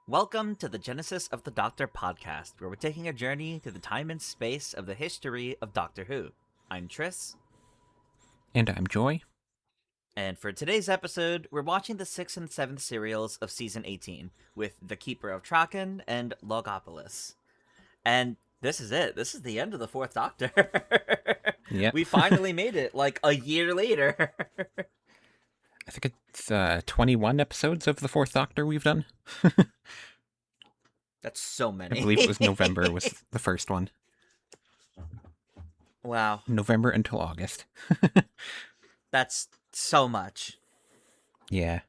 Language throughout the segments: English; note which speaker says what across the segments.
Speaker 1: Welcome to the Genesis of the Doctor podcast, where we're taking a journey through the time and space of the history of Doctor Who. I'm Triss,
Speaker 2: And I'm Joy.
Speaker 1: and for today's episode, we're watching the 6th and 7th serials of Season 18 with The Keeper of Traken and Logopolis. And this is it. This is the end of the 4th Doctor.
Speaker 2: Yeah.
Speaker 1: We finally made it, like, a year later.
Speaker 2: I think it's 21 episodes of the Fourth Doctor we've done.
Speaker 1: That's so many.
Speaker 2: I believe it was November was the first one.
Speaker 1: Wow.
Speaker 2: November until August.
Speaker 1: That's so much.
Speaker 2: Yeah.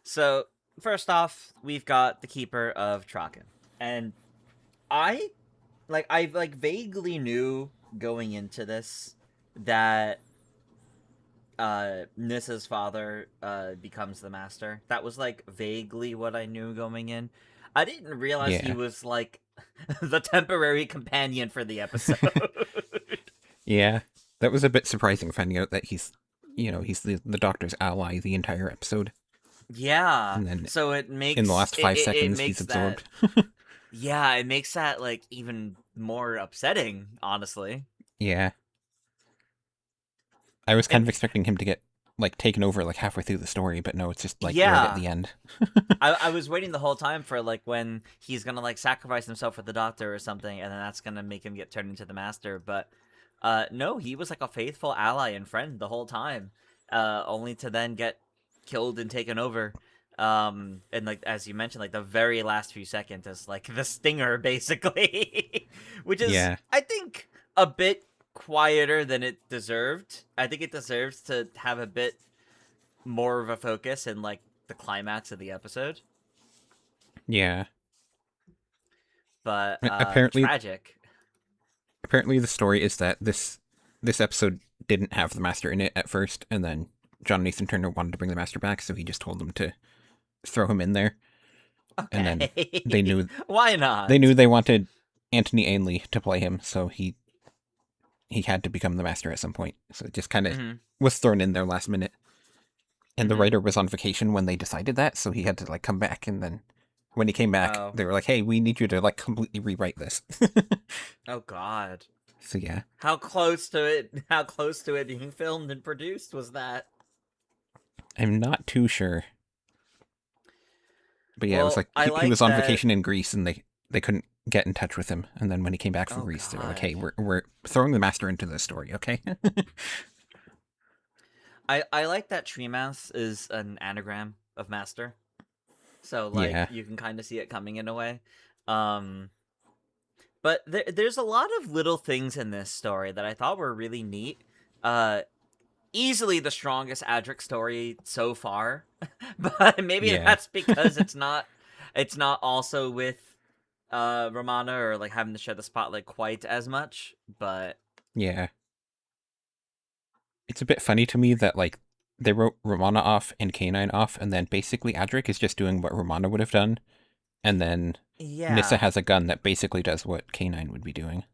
Speaker 1: So, first off, we've got the Keeper of Traken. And I vaguely knew going into this that Nyssa's father becomes the Master. That was, like, vaguely what I knew going in. I didn't realize he was, like, the temporary companion for the episode.
Speaker 2: Yeah. That was a bit surprising finding out that he's the Doctor's ally the entire episode.
Speaker 1: Yeah.
Speaker 2: And then
Speaker 1: so it makes...
Speaker 2: in the last 5 seconds, he's absorbed.
Speaker 1: Yeah, it makes that, like, even more upsetting, honestly.
Speaker 2: Yeah. I was kind of expecting him to get, like, taken over, like, halfway through the story, but no, it's just, like, right at the end.
Speaker 1: I was waiting the whole time for, like, when he's gonna, like, sacrifice himself for the Doctor or something, and then that's gonna make him get turned into the Master, but, no, he was, like, a faithful ally and friend the whole time, only to then get killed and taken over. And, like, as you mentioned, like, the very last few seconds is, like, the stinger, basically. Which is, I think, a bit quieter than it deserved. I think it deserves to have a bit more of a focus in, like, the climax of the episode.
Speaker 2: Yeah.
Speaker 1: But,
Speaker 2: apparently,
Speaker 1: tragic.
Speaker 2: Apparently the story is that this episode didn't have the Master in it at first, and then John Nathan Turner wanted to bring the Master back, so he just told them to throw him in there.
Speaker 1: Okay.
Speaker 2: And then they knew...
Speaker 1: Why not?
Speaker 2: They knew they wanted Anthony Ainley to play him, so he had to become the Master at some point. So it just kind of was thrown in there last minute. And the writer was on vacation when they decided that, so he had to, like, come back, and then when he came back, they were like, hey, we need you to, like, completely rewrite this.
Speaker 1: Oh, God.
Speaker 2: So, yeah.
Speaker 1: How close to it being filmed and produced was that?
Speaker 2: I'm not too sure. But yeah, it was like he was on vacation in Greece, and they couldn't get in touch with him. And then when he came back from Greece, they were like, hey, we're throwing the Master into this story, okay?
Speaker 1: I like that Tree Mouse is an anagram of Master. So, like, you can kind of see it coming in a way. But there's a lot of little things in this story that I thought were really neat. Easily the strongest Adric story so far. But maybe that's because it's not also with Romana, or, like, having to share the spotlight quite as much. But
Speaker 2: yeah. It's a bit funny to me that, like, they wrote Romana off and K9 off, and then basically Adric is just doing what Romana would have done, and then Nyssa has a gun that basically does what K9 would be doing.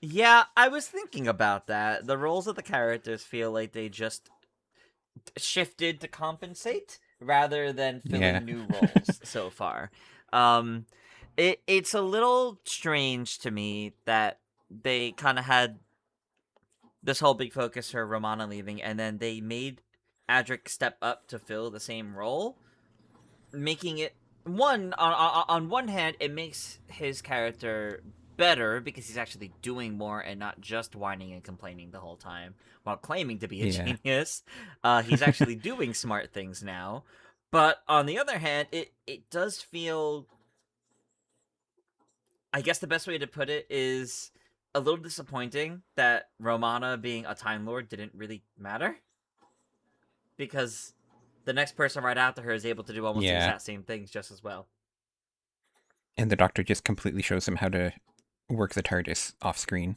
Speaker 1: Yeah, I was thinking about that. The roles of the characters feel like they just shifted to compensate rather than filling new roles so far. It's a little strange to me that they kind of had this whole big focus for Romana leaving, and then they made Adric step up to fill the same role, making it on one hand, it makes his character better because he's actually doing more and not just whining and complaining the whole time while claiming to be a genius. He's actually doing smart things now. But on the other hand, it does feel, I guess the best way to put it is, a little disappointing that Romana being a Time Lord didn't really matter. Because the next person right after her is able to do almost the exact same things just as well.
Speaker 2: And the Doctor just completely shows him how to work the TARDIS off screen.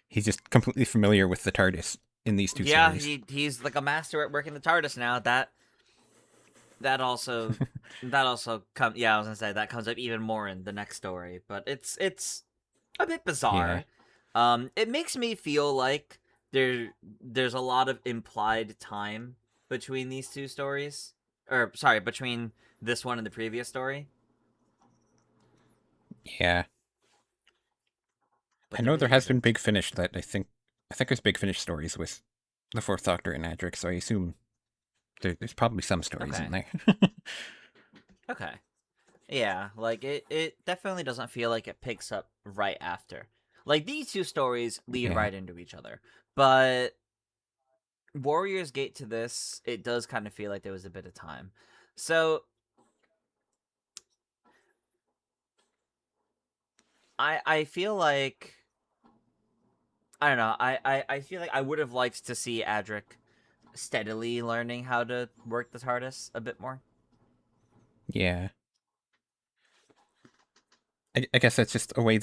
Speaker 2: He's just completely familiar with the TARDIS in these two series.
Speaker 1: Yeah, he's like a master at working the TARDIS now. That also comes. Yeah, I was gonna say that comes up even more in the next story, but it's a bit bizarre. It makes me feel like there's a lot of implied time between these two stories. or sorry, between this one and the previous story.
Speaker 2: Yeah.
Speaker 1: But
Speaker 2: I
Speaker 1: there
Speaker 2: know there
Speaker 1: really
Speaker 2: has been
Speaker 1: isn't.
Speaker 2: Big Finish that I think there's Big Finish stories with the Fourth Doctor and Adric, so I assume there's probably some stories in
Speaker 1: Okay.
Speaker 2: there.
Speaker 1: Okay. Yeah, like it definitely doesn't feel like it picks up right after. Like these two stories lead
Speaker 2: Yeah.
Speaker 1: right into each other. But Warrior's Gate to this, it does kind of feel like there was a bit of time. So I feel like I don't know. I feel like I would have liked to see Adric steadily learning how to work the TARDIS a bit more.
Speaker 2: Yeah. I guess that's just a way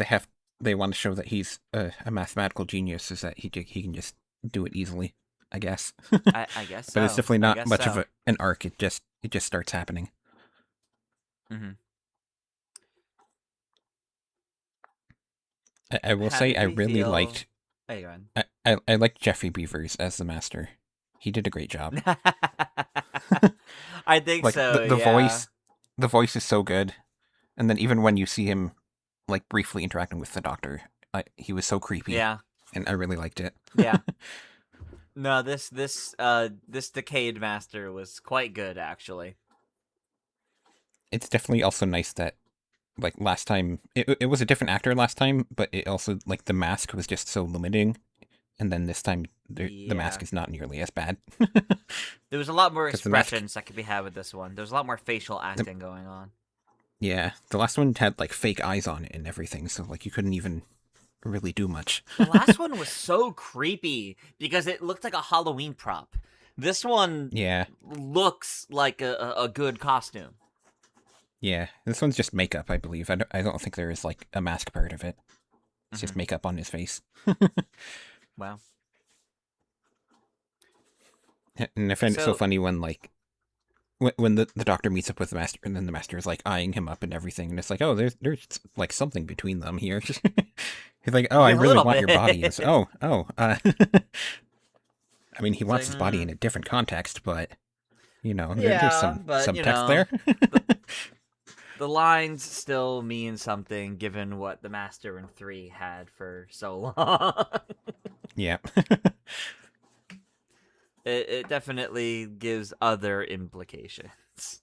Speaker 2: they want to show that he's a mathematical genius, is that he can just do it easily, I guess.
Speaker 1: I guess
Speaker 2: But it's
Speaker 1: so.
Speaker 2: definitely
Speaker 1: I
Speaker 2: not
Speaker 1: guess
Speaker 2: much of
Speaker 1: so.
Speaker 2: an arc. It just starts happening.
Speaker 1: Mm-hmm.
Speaker 2: I will
Speaker 1: How
Speaker 2: say
Speaker 1: did
Speaker 2: I
Speaker 1: we
Speaker 2: really
Speaker 1: feel?
Speaker 2: liked
Speaker 1: Oh, you go on.
Speaker 2: I liked Geoffrey Beevers as the master. He did a great job.
Speaker 1: I think
Speaker 2: Like
Speaker 1: so.
Speaker 2: the
Speaker 1: Yeah.
Speaker 2: voice is so good, and then even when you see him like briefly interacting with the Doctor, he was so creepy,
Speaker 1: Yeah.
Speaker 2: and I really liked it.
Speaker 1: Yeah. No, this Decayed Master was quite good actually.
Speaker 2: It's definitely also nice that like last time it was a different actor last time, but it also like the mask was just so limiting, and then this time the mask
Speaker 1: Yeah.
Speaker 2: is not nearly as bad
Speaker 1: There was a lot more
Speaker 2: because the mask,
Speaker 1: expressions that could be had with this one. There was a lot more facial
Speaker 2: the,
Speaker 1: acting going on.
Speaker 2: yeah, the last one had like fake eyes on it and everything, so like you couldn't even really do much.
Speaker 1: The last one was so creepy because it looked like a Halloween prop. This one
Speaker 2: Yeah,
Speaker 1: looks like a good costume.
Speaker 2: yeah. This one's just makeup, I believe. I don't think there is like a mask part of it. It's
Speaker 1: Mm-hmm.
Speaker 2: just makeup on his face.
Speaker 1: Wow.
Speaker 2: And I find it so
Speaker 1: So
Speaker 2: funny when like when the doctor meets up with the master, and then the master is like eyeing him up and everything, and it's like, oh, there's like something between them here. He's like, oh, I
Speaker 1: a
Speaker 2: really
Speaker 1: little
Speaker 2: want your body.
Speaker 1: bit.
Speaker 2: And I mean, he
Speaker 1: It's
Speaker 2: wants
Speaker 1: like,
Speaker 2: his body in a different context, but there's
Speaker 1: yeah,
Speaker 2: some
Speaker 1: but
Speaker 2: text there.
Speaker 1: the, the lines still mean something given what the Master and Three had for so long.
Speaker 2: Yeah,
Speaker 1: It definitely gives other implications.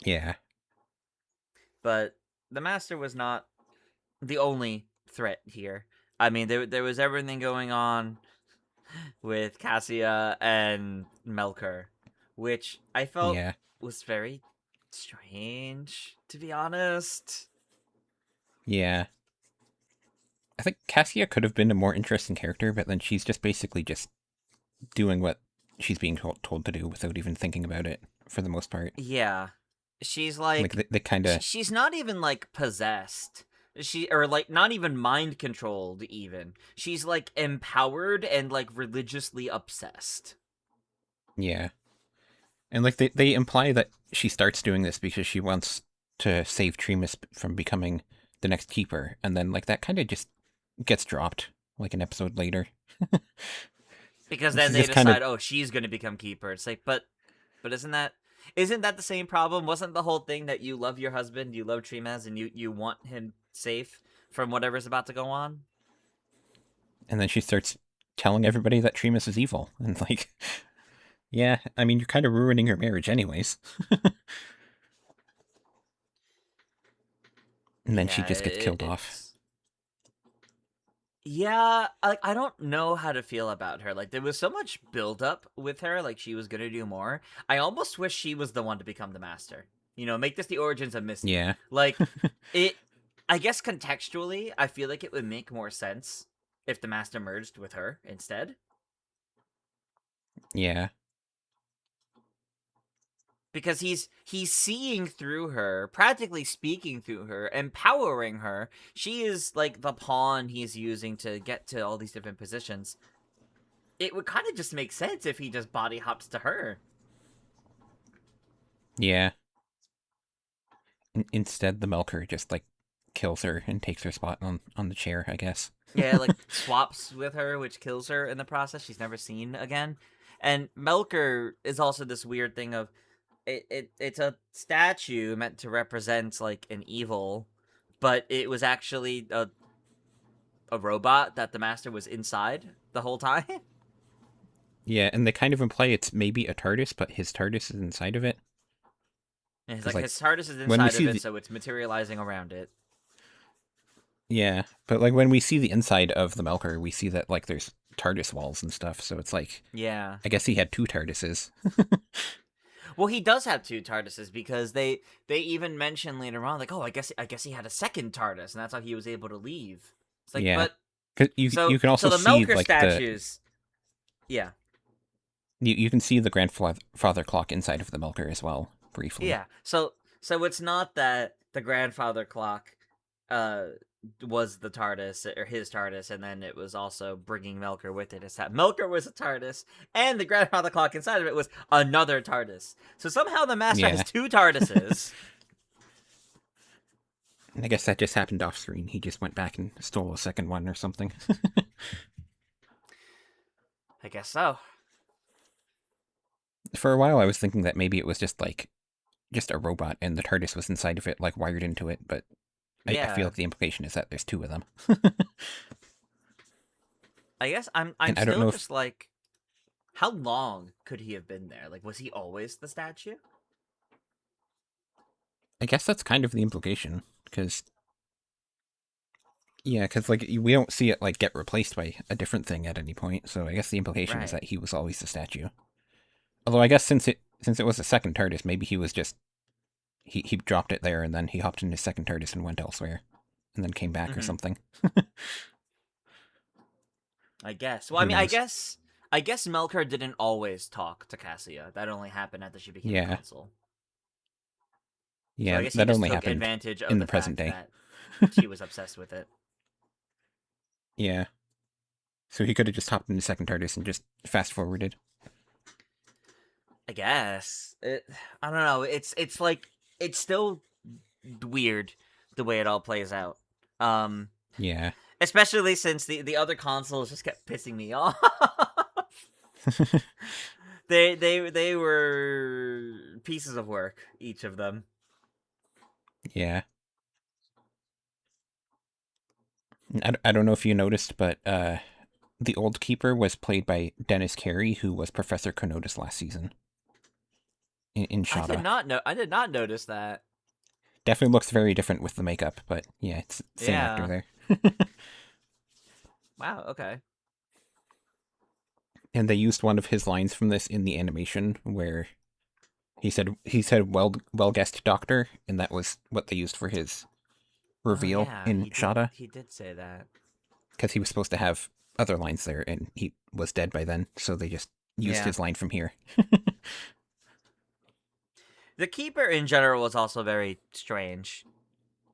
Speaker 2: yeah,
Speaker 1: But the Master was not the only threat here. I mean, there was everything going on with Cassia and Melkur, which I felt
Speaker 2: yeah.
Speaker 1: was very strange, to be honest.
Speaker 2: Yeah. I think Cassia could have been a more interesting character, but then she's just basically just doing what she's being told to do without even thinking about it for the most part.
Speaker 1: Yeah. She's
Speaker 2: Like
Speaker 1: like
Speaker 2: they kind of,
Speaker 1: she's not even like possessed. She or like not even mind controlled even. She's like empowered and like religiously obsessed.
Speaker 2: yeah. And like they imply that she starts doing this because she wants to save Tremas from becoming the next keeper, and then like that kind of just gets dropped like an episode later.
Speaker 1: Because then
Speaker 2: She's
Speaker 1: they
Speaker 2: just kind of,
Speaker 1: decide, "Oh, she's going to become keeper." It's like, but isn't that the same problem? Wasn't the whole thing that you love your husband, you love Tremez, and you want him safe from whatever's about to go on?
Speaker 2: and then she starts telling everybody that Tremas is evil, and like, yeah, I mean, you're kind of ruining your marriage anyways. And then she
Speaker 1: Yeah,
Speaker 2: just gets killed off.
Speaker 1: it's yeah. I don't know how to feel about her. Like there was so much build up with her. Like she was gonna do more. I almost wish she was the one to become the master. Make this the origins of Misty.
Speaker 2: Yeah,
Speaker 1: Like it. I guess contextually, I feel like it would make more sense if the master merged with her instead.
Speaker 2: yeah,
Speaker 1: Because he's seeing through her, practically speaking through her, empowering her. She is like the pawn he's using to get to all these different positions. It would kind of just make sense if he just body hops to her.
Speaker 2: yeah. Instead, the Melker just like kills her and takes her spot on the chair, I guess.
Speaker 1: Yeah, like swaps with her, which kills her in the process. She's never seen again. And Melker is also this weird thing of it's a statue meant to represent like an evil, but it was actually a robot that the master was inside the whole time.
Speaker 2: Yeah, and they kind of imply it's maybe a TARDIS, but his TARDIS is inside of it.
Speaker 1: And it's
Speaker 2: Because
Speaker 1: like
Speaker 2: like
Speaker 1: his TARDIS is
Speaker 2: when we
Speaker 1: inside of
Speaker 2: see
Speaker 1: it,
Speaker 2: the
Speaker 1: so it's materializing around it.
Speaker 2: yeah, but like when we see the inside of the Melker, we see that like there's TARDIS walls and stuff. So it's like
Speaker 1: Yeah.
Speaker 2: I guess he had two TARDISes.
Speaker 1: Well, he does have two TARDISes because they even mention later on, like, oh, I guess he had a second TARDIS, and that's how he was able to leave. It's like,
Speaker 2: Yeah,
Speaker 1: but
Speaker 2: because
Speaker 1: so
Speaker 2: you can also
Speaker 1: so the
Speaker 2: see
Speaker 1: Melker
Speaker 2: like
Speaker 1: statues, yeah,
Speaker 2: you can see the grandfather clock inside of the Melker as well briefly.
Speaker 1: yeah. So it's not that the grandfather clock, uh, was the TARDIS or his TARDIS, and then it was also bringing Melker with it. It's that Melker was a TARDIS, and the grandfather clock inside of it was another TARDIS. So somehow the Master has
Speaker 2: Yeah,
Speaker 1: two TARDISes.
Speaker 2: I guess that just happened off screen. He just went back and stole a second one or something.
Speaker 1: I guess so.
Speaker 2: For a while, I was thinking that maybe it was just a robot and the TARDIS was inside of it, like wired into it. But I feel
Speaker 1: Yeah.
Speaker 2: like the implication is that there's two of them.
Speaker 1: I guess I'm
Speaker 2: And I don't
Speaker 1: still
Speaker 2: know if
Speaker 1: just like, how long could he have been there? Like, was he always the statue?
Speaker 2: I guess that's kind of the implication because yeah, because like we don't see it like get replaced by a different thing at any point. So I guess the implication is
Speaker 1: Right.
Speaker 2: that he was always the statue. Although I guess since it was a second TARDIS, maybe he was just he dropped it there and then he hopped in his second TARDIS and went elsewhere, and then came back or
Speaker 1: Hmm.
Speaker 2: something.
Speaker 1: I guess. Well, I
Speaker 2: Who
Speaker 1: mean,
Speaker 2: knows?
Speaker 1: I guess Melkor didn't always talk to Cassia. That only happened after she became a
Speaker 2: Yeah,
Speaker 1: consul. So I
Speaker 2: yeah,
Speaker 1: guess he
Speaker 2: that
Speaker 1: just
Speaker 2: only
Speaker 1: took
Speaker 2: happened
Speaker 1: advantage of
Speaker 2: in
Speaker 1: the
Speaker 2: the present
Speaker 1: fact
Speaker 2: day.
Speaker 1: that she was obsessed with it.
Speaker 2: Yeah, so he could have just hopped in his second TARDIS and just fast forwarded.
Speaker 1: I guess. I don't know. It's like, it's still weird the way it all plays out. Um
Speaker 2: Yeah,
Speaker 1: Especially since the other consoles just kept pissing me off. They were pieces of work, each of them.
Speaker 2: yeah. I don't know if you noticed, but the old keeper was played by Dennis Carey, who was Professor Konotis last season in Shada.
Speaker 1: I did not notice that.
Speaker 2: Definitely looks very different with the makeup, but yeah, it's the same actor
Speaker 1: Yeah.
Speaker 2: there.
Speaker 1: Wow, okay.
Speaker 2: And they used one of his lines from this in the animation where he said well guessed doctor, and that was what they used for his
Speaker 1: Oh
Speaker 2: reveal
Speaker 1: yeah,
Speaker 2: in Shada
Speaker 1: he did say that.
Speaker 2: because he was supposed to have other lines there and he was dead by then, so they just used
Speaker 1: Yeah.
Speaker 2: his line from here.
Speaker 1: The Keeper in general was also very strange.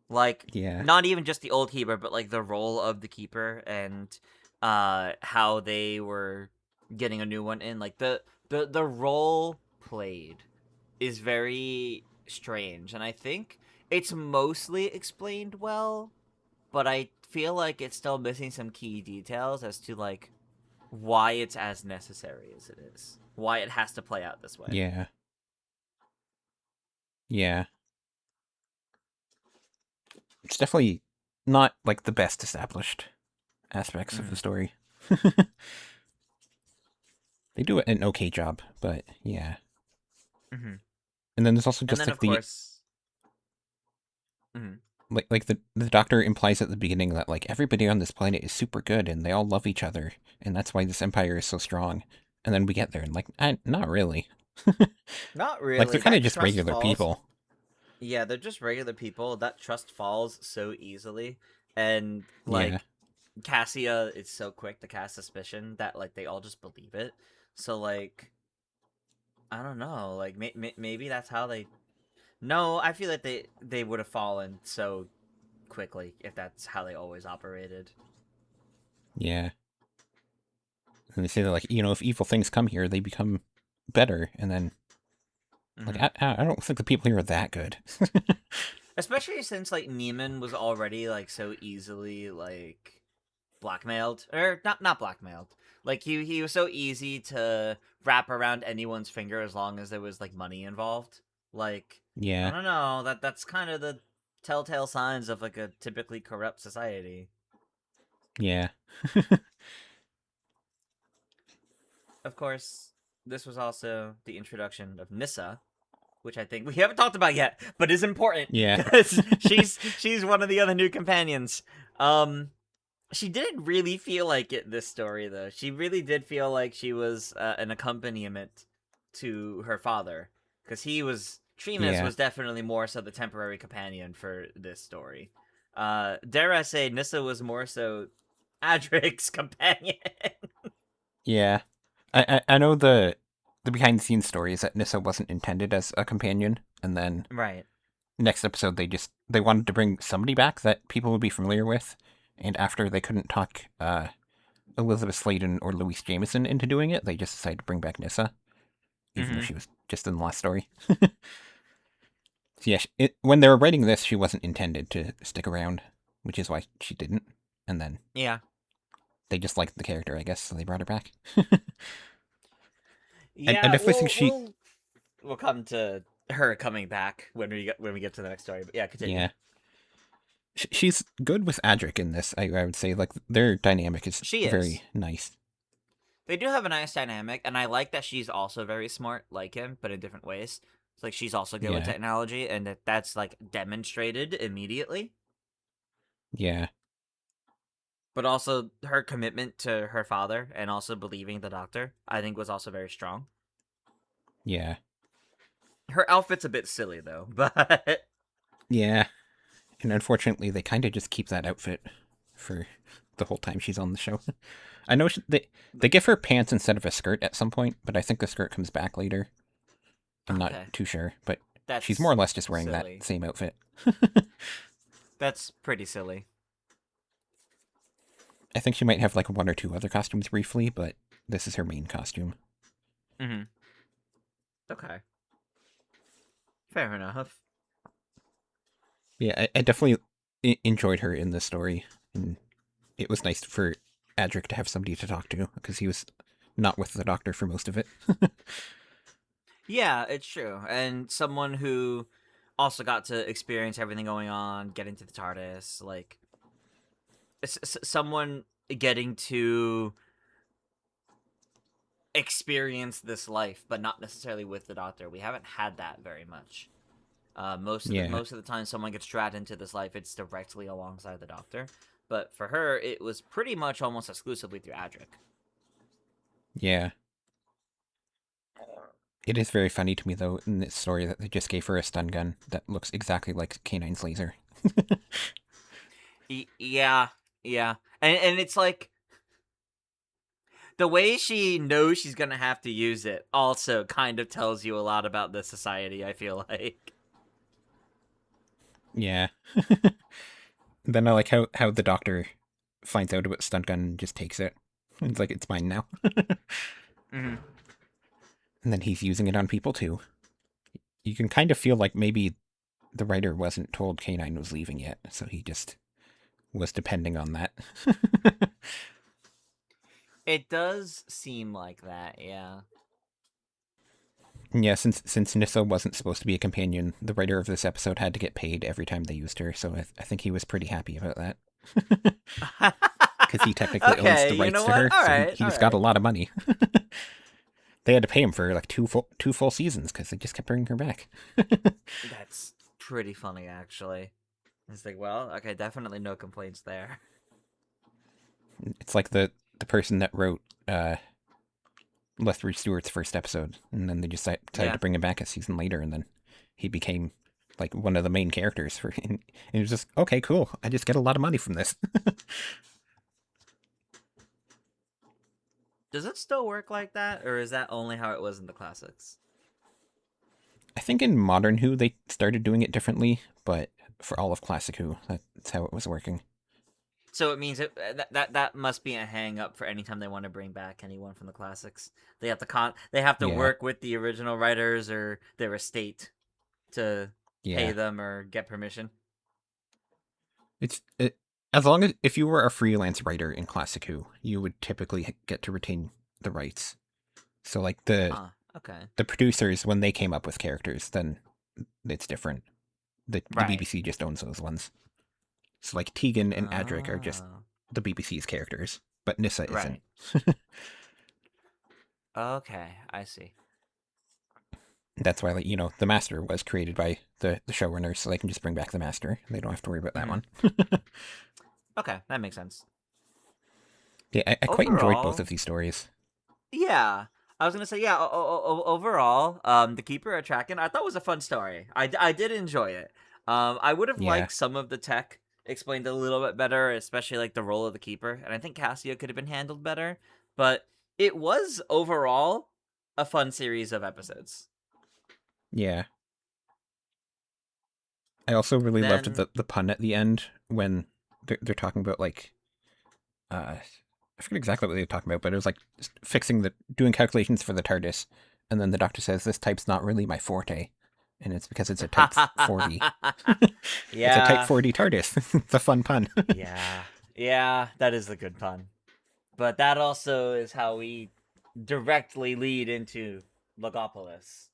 Speaker 1: Like,
Speaker 2: Yeah.
Speaker 1: not even just the old Keeper, but like the role of the Keeper and how they were getting a new one in. Like the role played is very strange, and I think it's mostly explained well, but I feel like it's still missing some key details as to like why it's as necessary as it is, why it has to play out this way.
Speaker 2: Yeah. Yeah. It's definitely not like the best established aspects of the
Speaker 1: Mm-hmm.
Speaker 2: story. They do an okay job, but yeah.
Speaker 1: Mm-hmm.
Speaker 2: And then there's also
Speaker 1: And
Speaker 2: just
Speaker 1: then
Speaker 2: like
Speaker 1: of
Speaker 2: the
Speaker 1: course, mm-hmm.
Speaker 2: the doctor implies at the beginning that like everybody on this planet is super good and they all love each other and that's why this empire is so strong. And then we get there and like not really.
Speaker 1: Not
Speaker 2: Like they're
Speaker 1: really.
Speaker 2: kind of
Speaker 1: That
Speaker 2: just
Speaker 1: trust
Speaker 2: regular
Speaker 1: falls.
Speaker 2: people.
Speaker 1: Yeah, they're just regular people. That trust falls so easily, and
Speaker 2: Yeah.
Speaker 1: like Cassia is so quick to cast suspicion that like they all just believe it. So like, I don't know. Like maybe that's how they. No, I feel like they would have fallen so quickly if that's how they always operated.
Speaker 2: Yeah. And they say that like, if evil things come here, they become better and then like
Speaker 1: Hmm.
Speaker 2: I don't think the people here are that good.
Speaker 1: Especially since like Neiman was already like so easily like blackmailed, or not blackmailed, Like he was so easy to wrap around anyone's finger as long as there was like money involved. Like I
Speaker 2: Yeah.
Speaker 1: don't know, that's kind of the telltale signs of like a typically corrupt society.
Speaker 2: Yeah.
Speaker 1: Of course, this was also the introduction of Nyssa, which I think we haven't talked about yet, but is important
Speaker 2: Yeah.
Speaker 1: because she's one of the other new companions. She didn't really feel like it this story though. She really did feel like she was an accompaniment to her father, because Tremas
Speaker 2: Yeah.
Speaker 1: was definitely more so the temporary companion for this story. Dare I say, Nyssa was more so Adric's companion.
Speaker 2: Yeah. I know the behind the scenes story is that Nissa wasn't intended as a companion, and then
Speaker 1: Right.
Speaker 2: next episode they wanted to bring somebody back that people would be familiar with, and after they couldn't talk Elizabeth Sladen or Louise Jameson into doing it, they just decided to bring back Nissa, even though
Speaker 1: Mm-hmm.
Speaker 2: she was just in the last story. So yeah, when they were writing this, she wasn't intended to stick around, which is why she didn't. And then
Speaker 1: Yeah.
Speaker 2: they just liked the character, I guess, so they brought her back. I
Speaker 1: Yeah.
Speaker 2: definitely think she,
Speaker 1: We'll come to her coming back when we get to the next story. But yeah, continue.
Speaker 2: yeah, she's good with Adric in this. I would say like their dynamic is
Speaker 1: She is.
Speaker 2: very nice.
Speaker 1: They do have a nice dynamic, and I like that she's also very smart, like him, but in different ways. It's like she's also good with
Speaker 2: Yeah,
Speaker 1: technology, and that's like demonstrated immediately.
Speaker 2: yeah,
Speaker 1: But also her commitment to her father and also believing the doctor, I think, was also very strong.
Speaker 2: yeah,
Speaker 1: Her outfit's a bit silly though, but
Speaker 2: yeah. And unfortunately, they kind of just keep that outfit for the whole time she's on the show. I know they give her pants instead of a skirt at some point, but I think the skirt comes back later. I'm not
Speaker 1: okay,
Speaker 2: too sure, but she's more
Speaker 1: that's
Speaker 2: or less just wearing that
Speaker 1: silly.
Speaker 2: same outfit.
Speaker 1: That's pretty silly.
Speaker 2: I think she might have like one or two other costumes briefly, but this is her main costume.
Speaker 1: Mm-hmm. Okay, fair enough.
Speaker 2: Yeah, I definitely enjoyed her in this story, and it was nice for Adric to have somebody to talk to because he was not with the doctor for most of it.
Speaker 1: Yeah, it's true. And someone who also got to experience everything going on, get into the TARDIS, like someone getting to experience this life, but not necessarily with the Doctor. We haven't had that very much.
Speaker 2: Yeah,
Speaker 1: Most of the time, someone gets dragged into this life, it's directly alongside the Doctor. But for her, it was pretty much almost exclusively through Adric.
Speaker 2: yeah. It is very funny to me though in this story that they just gave her a stun gun that looks exactly like K9's laser.
Speaker 1: Yeah, yeah, and it's like the way she knows she's gonna have to use it also kind of tells you a lot about the society, I feel like.
Speaker 2: Yeah. Then I like how the doctor finds out about stun gun and just takes it. It's like it's mine now.
Speaker 1: Mm-hmm.
Speaker 2: And then he's using it on people too. You can kind of feel like maybe the writer wasn't told K9 was leaving yet, so he just was depending on that.
Speaker 1: It does seem like that, yeah.
Speaker 2: Yeah, since Nissa wasn't supposed to be a companion, the writer of this episode had to get paid every time they used her, so I think he was pretty happy about that. Because he technically owns
Speaker 1: Okay,
Speaker 2: the
Speaker 1: you know
Speaker 2: rights to
Speaker 1: what?
Speaker 2: her,
Speaker 1: All
Speaker 2: so
Speaker 1: right, all
Speaker 2: he's got a
Speaker 1: right.
Speaker 2: lot of money. They had to pay him for like two full seasons because they just kept bringing her back.
Speaker 1: That's pretty funny, actually. It's like, well, okay, definitely no complaints there.
Speaker 2: It's like the person that wrote Lethbridge Stewart's first episode, and then they just decided
Speaker 1: Yeah.
Speaker 2: to bring him back a season later, and then he became like one of the main characters for. And it was just okay, cool. I just get a lot of money from this.
Speaker 1: Does it still work like that, or is that only how it was in the classics?
Speaker 2: I think in modern Who they started doing it differently, but for all of classic Who, that's how it was working.
Speaker 1: So it means that must be a hang up for any time they want to bring back anyone from the classics. They have to
Speaker 2: Yeah,
Speaker 1: work with the original writers or their estate to pay
Speaker 2: yeah.
Speaker 1: them or get permission.
Speaker 2: It's As long as if you were a freelance writer in Classic Who, you would typically get to retain the rights. So like
Speaker 1: Okay.
Speaker 2: the producers, when they came up with characters, then it's different. The
Speaker 1: Right.
Speaker 2: BBC just owns those ones. So like Tegan and Adric are just
Speaker 1: Oh.
Speaker 2: the BBC's characters, but Nyssa isn't.
Speaker 1: Right. Okay, I see.
Speaker 2: That's why, like, the Master was created by the showrunners, so they can just bring back the Master. They don't have to worry about that one.
Speaker 1: Okay, that makes sense.
Speaker 2: Yeah, I quite enjoyed both of these stories.
Speaker 1: Yeah, I was gonna say, yeah. Overall, the Keeper of Traken, I thought was a fun story. I did enjoy it. I would have liked some of the tech explained a little bit better, especially like the role of the Keeper, and I think Cassia could have been handled better. But it was overall a fun series of episodes.
Speaker 2: Yeah. I also really loved the pun at the end when they're talking about, like, I forget exactly what they were talking about, but it was like doing calculations for the TARDIS, and then the Doctor says, "This type's not really my forte," and it's because it's a Type 40.
Speaker 1: Yeah,
Speaker 2: it's a Type 40 TARDIS. It's a fun pun.
Speaker 1: yeah, that is a good pun. But that also is how we directly lead into Logopolis.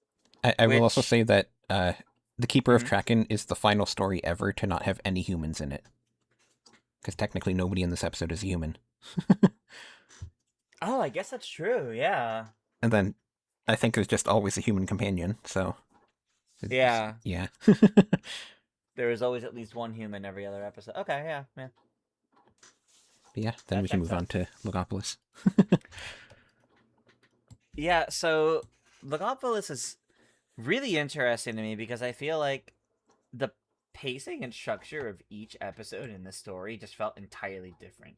Speaker 2: I will also say that the Keeper of Traken is the final story ever to not have any humans in it. Because technically nobody in this episode is a human.
Speaker 1: Oh, I guess that's true, yeah.
Speaker 2: And then I think there's just always a human companion, so...
Speaker 1: Yeah.
Speaker 2: Yeah.
Speaker 1: There is always at least one human every other episode. Okay, yeah.
Speaker 2: But yeah, then we can move on to Logopolis.
Speaker 1: Yeah, so Logopolis is really interesting to me because I feel like the pacing and structure of each episode in this story just felt entirely different.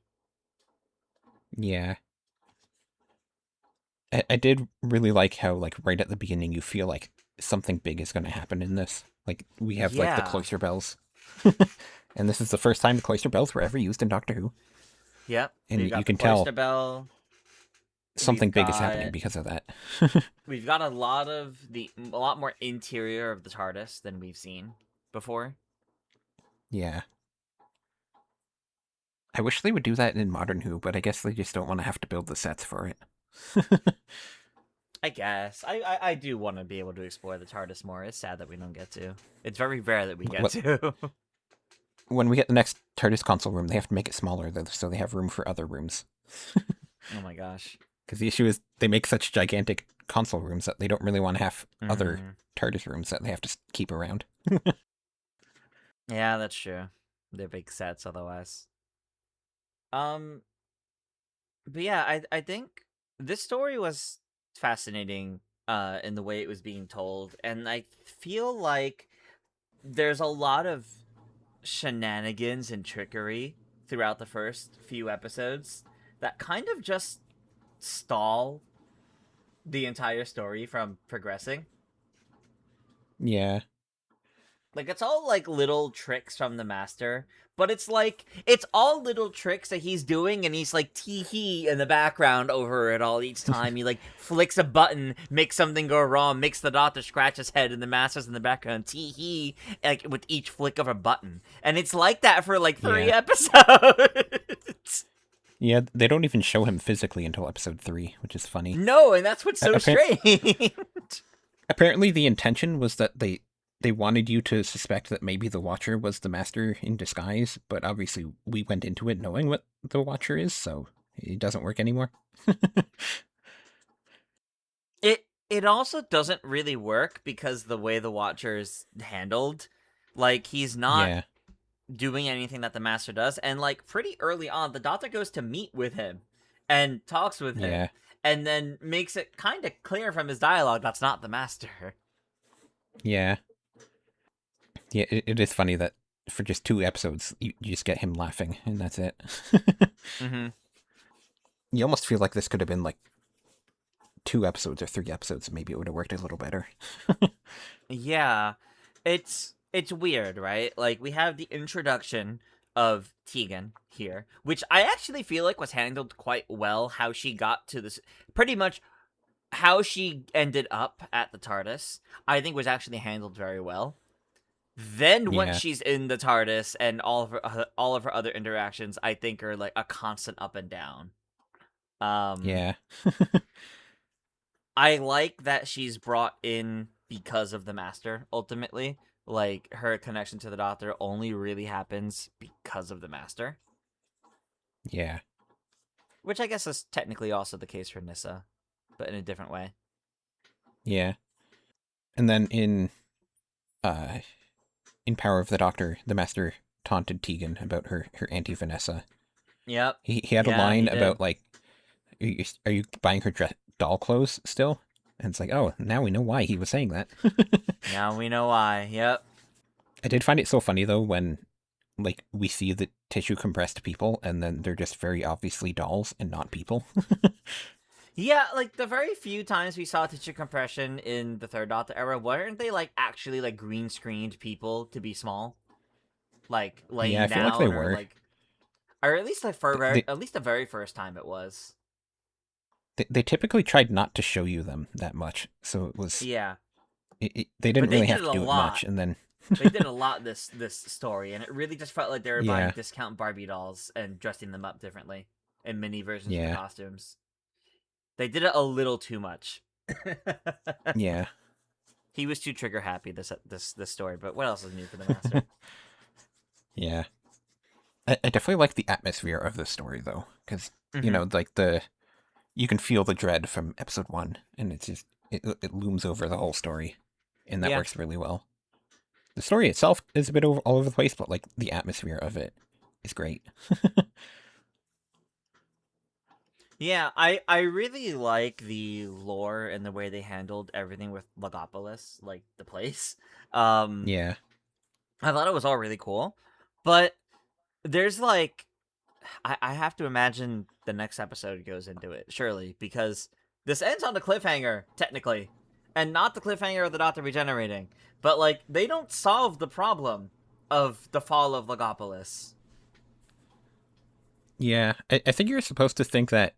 Speaker 2: Yeah. I did really like how, like, right at the beginning you feel like something big is going to happen in this. Like, we have, like, the cloister bells. And this is the first time the cloister bells were ever used in Doctor Who.
Speaker 1: Yep.
Speaker 2: And you can tell
Speaker 1: bell.
Speaker 2: something big is happening because of that.
Speaker 1: We've got a lot more interior of the TARDIS than we've seen before.
Speaker 2: Yeah. I wish they would do that in Modern Who, but I guess they just don't want to have to build the sets for it.
Speaker 1: I guess. I do want to be able to explore the TARDIS more. It's sad that we don't get to. It's very rare that we get to.
Speaker 2: When we get the next TARDIS console room, they have to make it smaller, though, so they have room for other rooms.
Speaker 1: Oh my gosh.
Speaker 2: Because the issue is they make such gigantic console rooms that they don't really want to have other TARDIS rooms that they have to keep around.
Speaker 1: Yeah, that's true. They're big sets otherwise. But yeah, I think this story was fascinating in the way it was being told, and I feel like there's a lot of shenanigans and trickery throughout the first few episodes that kind of just stall the entire story from progressing.
Speaker 2: Yeah.
Speaker 1: Like, it's all, like, little tricks from the Master, but it's all little tricks that he's doing, and he's, like, tee-hee in the background over it all each time. He, like, flicks a button, makes something go wrong, makes the Doctor scratch his head, and the Master's in the background, tee-hee, like, with each flick of a button. And it's like that for, like, 3 episodes.
Speaker 2: Yeah, they don't even show him physically until episode 3, which is funny.
Speaker 1: No, and that's what's so strange.
Speaker 2: Apparently the intention was that they wanted you to suspect that maybe the Watcher was the Master in disguise, but obviously we went into it knowing what the Watcher is, so it doesn't work anymore.
Speaker 1: It also doesn't really work because the way the Watcher is handled, like, he's not doing anything that the Master does, and, like, pretty early on, the Doctor goes to meet with him and talks with him, and then makes it kind of clear from his dialogue that's not the Master.
Speaker 2: Yeah. Yeah, it is funny that for just 2 episodes, you just get him laughing, and that's it. You almost feel like this could have been, like, 2 episodes or 3 episodes, maybe it would have worked a little better.
Speaker 1: Yeah. It's weird, right? Like, we have the introduction of Tegan here, which I actually feel like was handled quite well, how she got to this, pretty much how she ended up at the TARDIS, I think was actually handled very well. Then once
Speaker 2: Yeah.
Speaker 1: she's in the TARDIS and all of her other interactions, I think are like a constant up and down.
Speaker 2: Yeah.
Speaker 1: I like that she's brought in because of the Master, ultimately. Like, her connection to the Doctor only really happens because of the Master.
Speaker 2: Yeah.
Speaker 1: Which I guess is technically also the case for Nyssa, but in a different way.
Speaker 2: Yeah. And then in Power of the Doctor, the Master taunted Tegan about her Auntie Vanessa.
Speaker 1: Yep.
Speaker 2: He had a
Speaker 1: Yeah, he
Speaker 2: line
Speaker 1: did.
Speaker 2: about like, are you buying her doll clothes still? And it's like, oh, now we know why he was saying that.
Speaker 1: Now we know why. Yep.
Speaker 2: I did find it so funny though when like we see the tissue compressed people and then they're just very obviously dolls and not people.
Speaker 1: Yeah, like the very few times we saw tissue compression in the Third Doctor era, weren't they like actually like green screened people to be small, like
Speaker 2: Yeah, I
Speaker 1: laying
Speaker 2: feel like they
Speaker 1: down,
Speaker 2: were.
Speaker 1: or at least like for
Speaker 2: They,
Speaker 1: at least the very first time it was.
Speaker 2: they typically tried not to show you them that much, so it was
Speaker 1: Yeah,
Speaker 2: they
Speaker 1: but
Speaker 2: didn't
Speaker 1: they
Speaker 2: really
Speaker 1: did
Speaker 2: have
Speaker 1: it
Speaker 2: to
Speaker 1: a
Speaker 2: do it
Speaker 1: lot.
Speaker 2: much, and then
Speaker 1: They did a lot this story, and it really just felt like they were buying
Speaker 2: yeah,
Speaker 1: discount Barbie dolls and dressing them up differently in mini versions of the
Speaker 2: yeah,
Speaker 1: costumes. They did it a little too much.
Speaker 2: yeah,
Speaker 1: He was too trigger happy this story, but what else is new for the Master?
Speaker 2: yeah. I definitely like the atmosphere of this story though, because you
Speaker 1: Mm-hmm.
Speaker 2: know, like you can feel the dread from episode one, and it's just it looms over the whole story, and that
Speaker 1: Yeah.
Speaker 2: works really well. The story itself is a bit all over the place, but like the atmosphere of it is great.
Speaker 1: Yeah, I really like the lore and the way they handled everything with Logopolis, like the place. Um
Speaker 2: Yeah,
Speaker 1: I thought it was all really cool. But there's like I have to imagine the next episode goes into it, surely, because this ends on the cliffhanger, technically. And not the cliffhanger of the Doctor regenerating. But like they don't solve the problem of the fall of Logopolis.
Speaker 2: yeah. I think you're supposed to think that.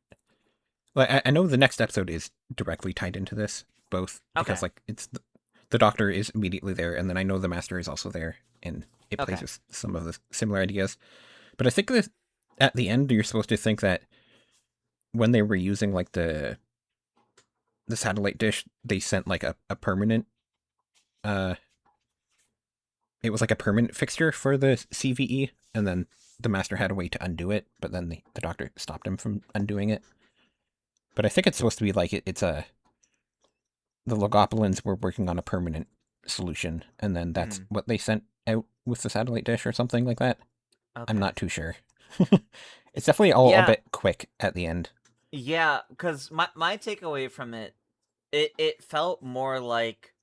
Speaker 2: Like, I know the next episode is directly tied into this, both because
Speaker 1: Okay.
Speaker 2: like it's the Doctor is immediately there, and then I know the Master is also there, and it plays
Speaker 1: Okay.
Speaker 2: with some of the similar ideas. But I think that at the end, you're supposed to think that when they were using like the satellite dish, they sent like a permanent uh it was like a permanent fixture for the CVE, and then the Master had a way to undo it, but then the Doctor stopped him from undoing it. But I think it's supposed to be like it's a the Logopolins were working on a permanent solution, and then that's
Speaker 1: Hmm.
Speaker 2: what they sent out with the satellite dish or something like that. I'm
Speaker 1: Okay.
Speaker 2: not too sure. It's definitely all a
Speaker 1: Yeah,
Speaker 2: bit quick at the end.
Speaker 1: yeah, because my takeaway from it felt more like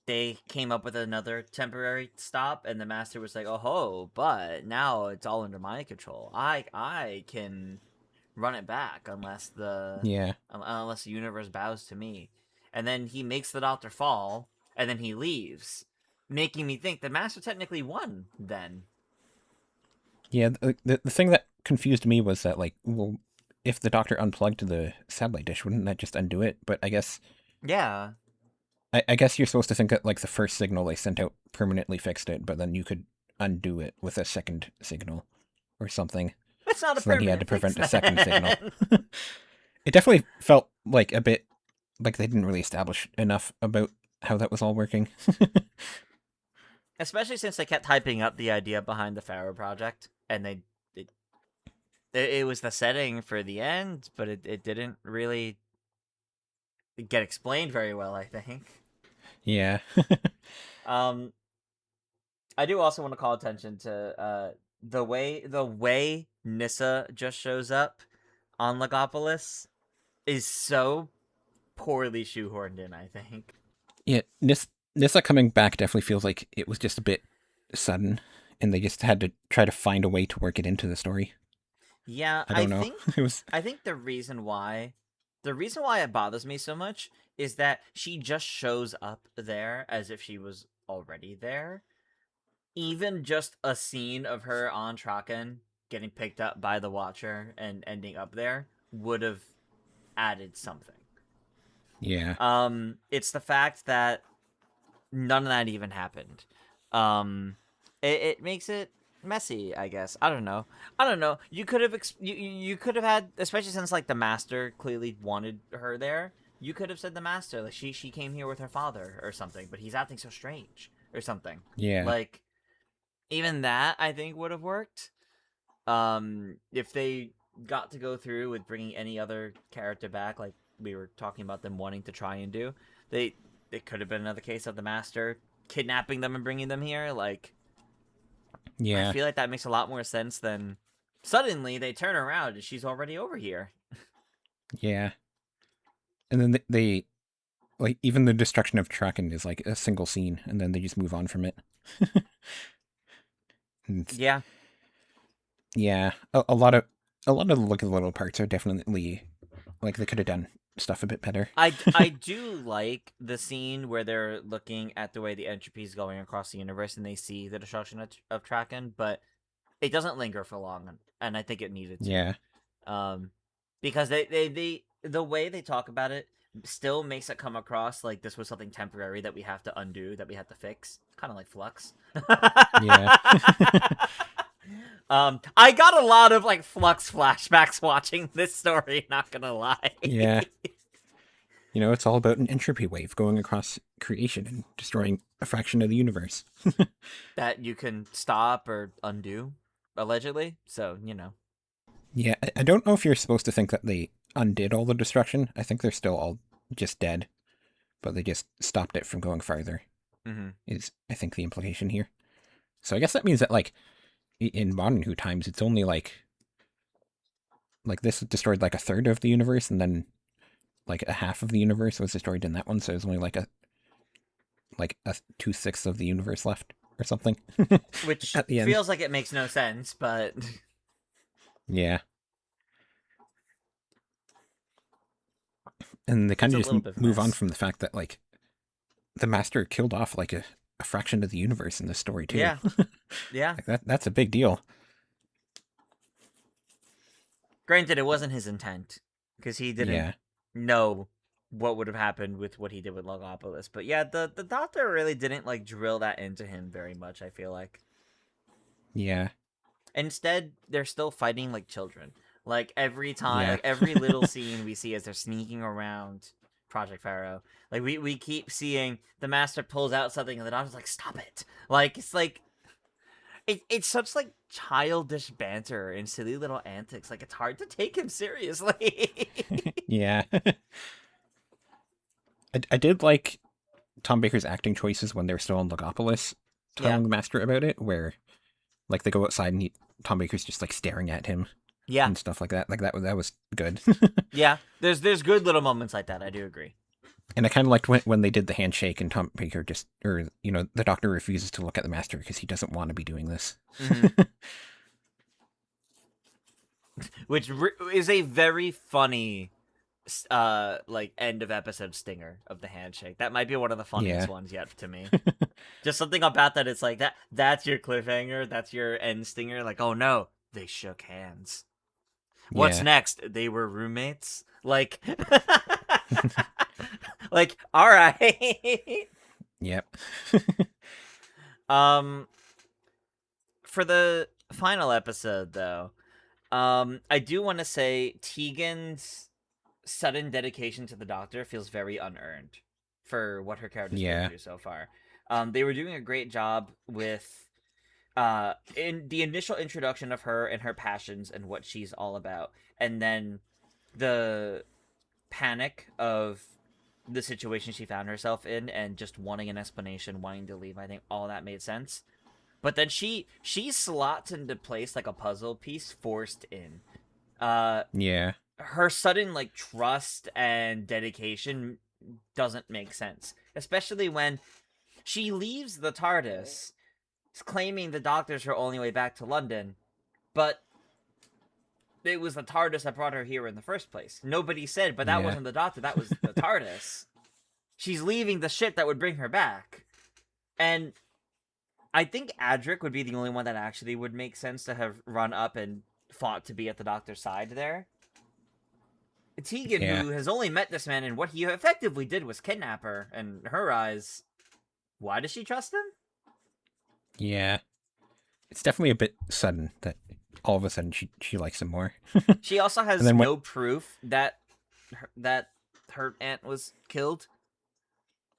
Speaker 1: they came up with another temporary stop, and the Master was like, "Oh ho!" But now it's all under my control. I can run it back
Speaker 2: Yeah.
Speaker 1: unless the universe bows to me. And then he makes the Doctor fall, and then he leaves, making me think the Master technically won. Then,
Speaker 2: Yeah, the thing that confused me was that, like, well, if the Doctor unplugged the satellite dish, wouldn't that just undo it? But
Speaker 1: yeah,
Speaker 2: I guess you're supposed to think that, like, the first signal they sent out permanently fixed it, but then you could undo it with a second signal or something.
Speaker 1: it's not a
Speaker 2: So then he had to
Speaker 1: permanent fix.
Speaker 2: prevent a second signal.
Speaker 1: Then.
Speaker 2: It definitely felt like a bit like they didn't really establish enough about how that was all working.
Speaker 1: Especially since they kept hyping up the idea behind the Pharaoh project, and it, it was the setting for the end, but it didn't really get explained very well, I think.
Speaker 2: Yeah.
Speaker 1: Um, I do also want to call attention to the way Nyssa just shows up on Logopolis is so poorly shoehorned in, I think.
Speaker 2: Yeah, Nissa coming back definitely feels like it was just a bit sudden, and they just had to try to find a way to work it into the story.
Speaker 1: Yeah,
Speaker 2: I don't know. It was
Speaker 1: I think the reason why it bothers me so much is that she just shows up there as if she was already there. Even just a scene of her on Traken getting picked up by the Watcher and ending up there would have added something.
Speaker 2: yeah,
Speaker 1: It's the fact that none of that even happened. it makes it messy, I guess. I don't know. You could have you could have had, especially since like the master clearly wanted her there. You could have said the master, like she came here with her father or something, but he's acting so strange or something.
Speaker 2: Yeah.
Speaker 1: Like even that I think would have worked. If they got to go through with bringing any other character back, like we were talking about them wanting to try and do, they it could have been another case of the master kidnapping them and bringing them here. Like, I
Speaker 2: Yeah.
Speaker 1: feel like that makes a lot more sense than suddenly they turn around and she's already over here.
Speaker 2: Yeah. And then they like, even the destruction of Traken is like a single scene, and then they just move on from it.
Speaker 1: Yeah.
Speaker 2: Yeah, a lot of the look of the little parts are definitely like they could have done stuff a bit better.
Speaker 1: I do like the scene where they're looking at the way the entropy is going across the universe and they see the destruction of Traken, but it doesn't linger for long, and I think it needed to.
Speaker 2: Yeah.
Speaker 1: Because they the way they talk about it still makes it come across like this was something temporary that we have to undo, that we have to fix. Kind of like Flux.
Speaker 2: Yeah.
Speaker 1: I got a lot of like Flux flashbacks watching this story, not gonna lie.
Speaker 2: Yeah. You know, it's all about an entropy wave going across creation and destroying a fraction of the universe.
Speaker 1: That you can stop or undo, allegedly. So, you know.
Speaker 2: Yeah, I don't know if you're supposed to think that they undid all the destruction. I think they're still all just dead, but they just stopped it from going farther.
Speaker 1: Mm-hmm.
Speaker 2: Is, I think, the implication here. So I guess that means that, like, in modern Who times, it's only like this destroyed like a third of the universe, and then like a half of the universe was destroyed in that one. So there's only like a 2/6 of the universe left or something.
Speaker 1: Which
Speaker 2: at the end
Speaker 1: feels like it makes no sense, but
Speaker 2: yeah. And they kind of just move on from the fact that like the master killed off like a fraction of the universe in this story too.
Speaker 1: Yeah. Yeah.
Speaker 2: Like that's a big deal.
Speaker 1: Granted, it wasn't his intent, because he didn't know what would have happened with what he did with Logopolis. But yeah, the doctor really didn't like drill that into him very much, I feel like.
Speaker 2: Yeah.
Speaker 1: Instead, they're still fighting like children. Like every time, like every little scene we see as they're sneaking around Project Pharaoh, like we keep seeing the master pulls out something and the doctor's like, "Stop it!" Like it's like it's such like childish banter and silly little antics. Like it's hard to take him seriously.
Speaker 2: Yeah. I did like Tom Baker's acting choices when they were still in Logopolis, telling the master about it, where like they go outside and Tom Baker's just like staring at him.
Speaker 1: Yeah.
Speaker 2: And stuff like that. Like that was good.
Speaker 1: Yeah. There's good little moments like that. I do agree.
Speaker 2: And I kind of liked when they did the handshake and Tom Baker the doctor refuses to look at the master because he doesn't want to be doing this.
Speaker 1: Mm-hmm. Which is a very funny like end of episode stinger of the handshake. That might be one of the funniest ones yet to me. Just something about that, it's like that's your cliffhanger, that's your end stinger, like, oh no, they shook hands. What's next? They were roommates? Like like, all right.
Speaker 2: Yep.
Speaker 1: For the final episode though, I do want to say Tegan's sudden dedication to the doctor feels very unearned for what her character's been through so far. They were doing a great job with in the initial introduction of her and her passions and what she's all about, and then the panic of the situation she found herself in and just wanting an explanation, wanting to leave. I think all that made sense. But then she slots into place like a puzzle piece forced in. Her sudden like trust and dedication doesn't make sense, especially when she leaves the TARDIS claiming the doctor's her only way back to London, but it was the TARDIS that brought her here in the first place. Nobody said, but that wasn't the doctor, that was the TARDIS. She's leaving the ship that would bring her back. And I think Adric would be the only one that actually would make sense to have run up and fought to be at the doctor's side there. Tegan, who has only met this man, and what he effectively did was kidnap her, in her eyes, why does she trust him?
Speaker 2: Yeah. It's definitely a bit sudden that all of a sudden she likes him more.
Speaker 1: She also
Speaker 2: And
Speaker 1: has
Speaker 2: then
Speaker 1: no proof that her aunt was killed,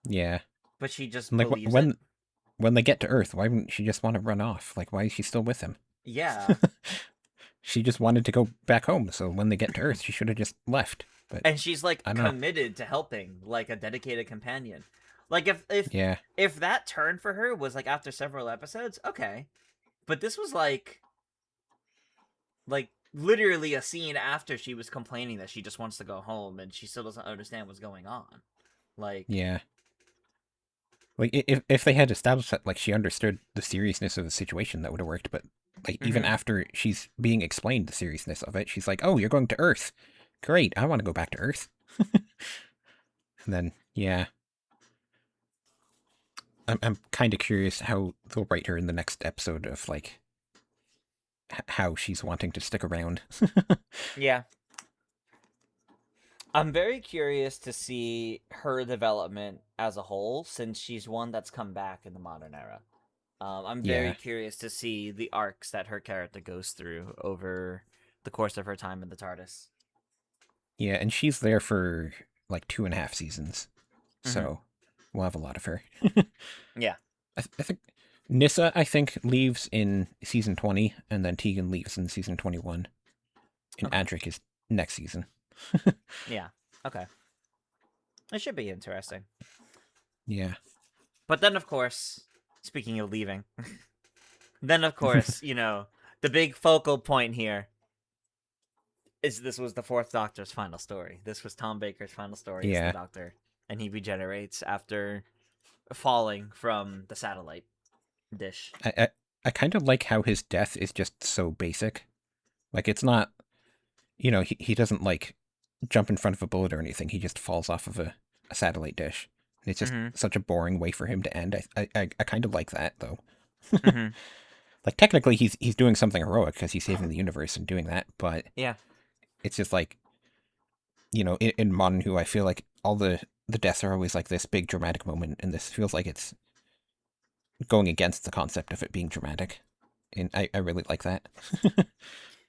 Speaker 2: yeah.
Speaker 1: but she just
Speaker 2: And like
Speaker 1: believes it.
Speaker 2: when they get to Earth, why wouldn't she just want to run off? Like, why is she still with him?
Speaker 1: Yeah.
Speaker 2: She just wanted to go back home, so when they get to Earth, she should have just left. But
Speaker 1: And she's like
Speaker 2: I don't know.
Speaker 1: committed to helping, like a dedicated companion. Like if
Speaker 2: Yeah.
Speaker 1: if that turn for her was like after several episodes, okay. But this was like literally a scene after she was complaining that she just wants to go home and she still doesn't understand what's going on. Like,
Speaker 2: Yeah. Like if they had established that like she understood the seriousness of the situation, that would have worked. But like even after she's being explained the seriousness of it, she's like, "Oh, you're going to Earth. Great. I want to go back to Earth." And then yeah, I'm kind of curious how they'll write her in the next episode of like how she's wanting to stick around.
Speaker 1: yeah. I'm very curious to see her development as a whole, since she's one that's come back in the modern era. I'm very
Speaker 2: Yeah.
Speaker 1: curious to see the arcs that her character goes through over the course of her time in the TARDIS.
Speaker 2: Yeah, and she's there for like 2.5 seasons,
Speaker 1: Mm-hmm.
Speaker 2: so we'll have a lot of her.
Speaker 1: Yeah.
Speaker 2: I think Nyssa, I think, leaves in season 20, and then Tegan leaves in season 21, and
Speaker 1: Okay.
Speaker 2: Adric is next season.
Speaker 1: Yeah. Okay. It should be interesting.
Speaker 2: Yeah.
Speaker 1: But then, of course, speaking of leaving, then, of course, the big focal point here is this was the Fourth Doctor's final story. This was Tom Baker's final story as the
Speaker 2: Yeah.
Speaker 1: Doctor. And he regenerates after falling from the satellite dish.
Speaker 2: I kind of like how his death is just so basic. Like, it's not, he doesn't, like, jump in front of a bullet or anything. He just falls off of a satellite dish. And it's just
Speaker 1: Mm-hmm.
Speaker 2: such a boring way for him to end. I kind of like that, though.
Speaker 1: Mm-hmm.
Speaker 2: Like, technically, he's doing something heroic because he's saving the universe and doing that, but
Speaker 1: Yeah.
Speaker 2: it's just like, in Modern Who, I feel like all the deaths are always like this big dramatic moment, and this feels like it's going against the concept of it being dramatic. And I really like that.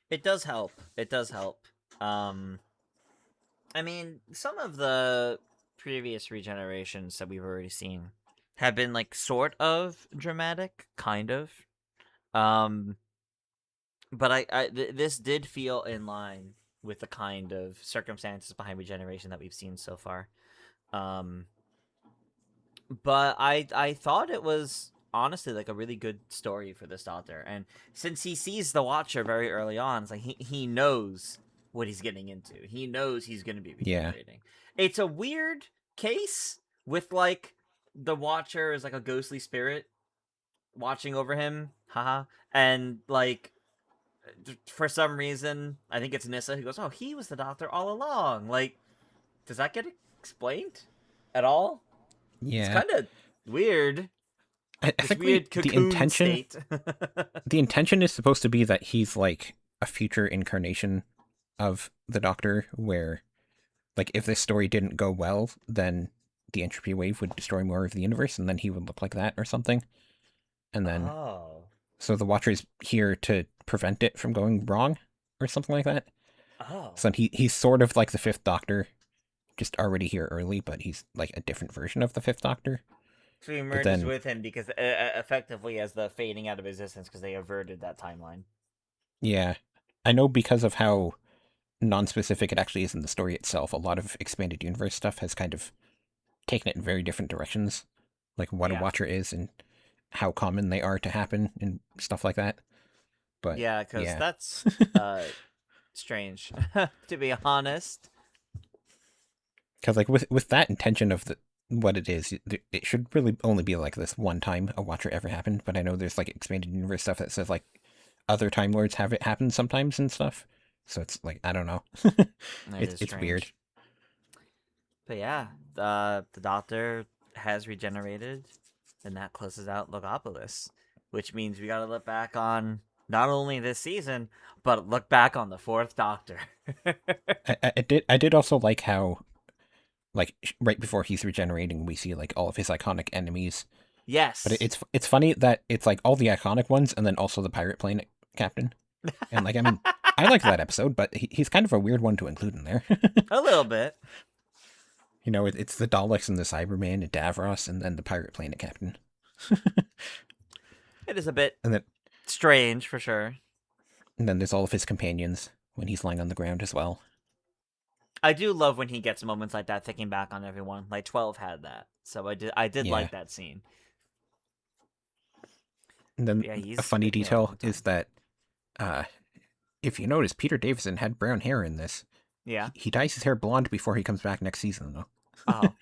Speaker 1: It does help. It does help. I mean, some of the previous regenerations that we've already seen have been like sort of dramatic, kind of. Um, but this did feel in line with the kind of circumstances behind regeneration that we've seen so far. Um, but I thought it was honestly like a really good story for this Doctor, and since he sees the Watcher very early on, it's like he knows what he's getting into. He knows he's going to be
Speaker 2: Yeah.
Speaker 1: regenerating. It's a weird case with like the Watcher is like a ghostly spirit watching over him, haha, and like for some reason I think it's Nyssa who goes, "Oh, he was the Doctor all along." Like, does that get explained at all? It's
Speaker 2: Yeah.
Speaker 1: kind of weird.
Speaker 2: I
Speaker 1: This
Speaker 2: think
Speaker 1: weird
Speaker 2: the
Speaker 1: cocoon
Speaker 2: intention
Speaker 1: state.
Speaker 2: the intention is supposed to be that he's like a future incarnation of the Doctor, where like if this story didn't go well, then the entropy wave would destroy more of the universe, and then he would look like that or something. And then
Speaker 1: Oh.
Speaker 2: so the Watcher is here to prevent it from going wrong or something like that.
Speaker 1: Oh.
Speaker 2: So he's sort of like the Fifth Doctor, just already here early, but he's like a different version of the Fifth Doctor.
Speaker 1: So he
Speaker 2: But
Speaker 1: merges
Speaker 2: then,
Speaker 1: with him because effectively as the fading out of existence because they averted that timeline.
Speaker 2: yeah, I know because of how non-specific it actually is in the story itself, a lot of expanded universe stuff has kind of taken it in very different directions, like what a
Speaker 1: Yeah.
Speaker 2: Watcher is and how common they are to happen and stuff like that. But
Speaker 1: Yeah, because
Speaker 2: yeah,
Speaker 1: that's strange, to be honest.
Speaker 2: because like with that intention of what it is, it should really only be like this one time a Watcher ever happened. But I know there's like expanded universe stuff that says like other Time Lords have it happen sometimes and stuff. So it's like I don't know.
Speaker 1: It is
Speaker 2: It's weird.
Speaker 1: strange. But yeah, the Doctor has regenerated, and that closes out Logopolis, which means we gotta look back on not only this season, but look back on the Fourth Doctor.
Speaker 2: I did also like how like right before he's regenerating, we see like all of his iconic enemies
Speaker 1: Yes.
Speaker 2: But it's funny that it's like all the iconic ones and then also the pirate plane captain. And like, I mean, I like that episode, but he's kind of a weird one to include in there.
Speaker 1: A little bit.
Speaker 2: You know, it's the Daleks and the Cyberman and Davros and then the pirate planet captain.
Speaker 1: It is a bit
Speaker 2: And then
Speaker 1: strange for sure.
Speaker 2: and then there's all of his companions when he's lying on the ground as well.
Speaker 1: I do love when he gets moments like that, thinking back on everyone. Like 12 had that, so I did like that scene.
Speaker 2: And then
Speaker 1: yeah,
Speaker 2: a funny detail is that, if you notice, Peter Davison had brown hair in this.
Speaker 1: Yeah,
Speaker 2: he dyes his hair blonde before he comes back next season, though.
Speaker 1: Oh,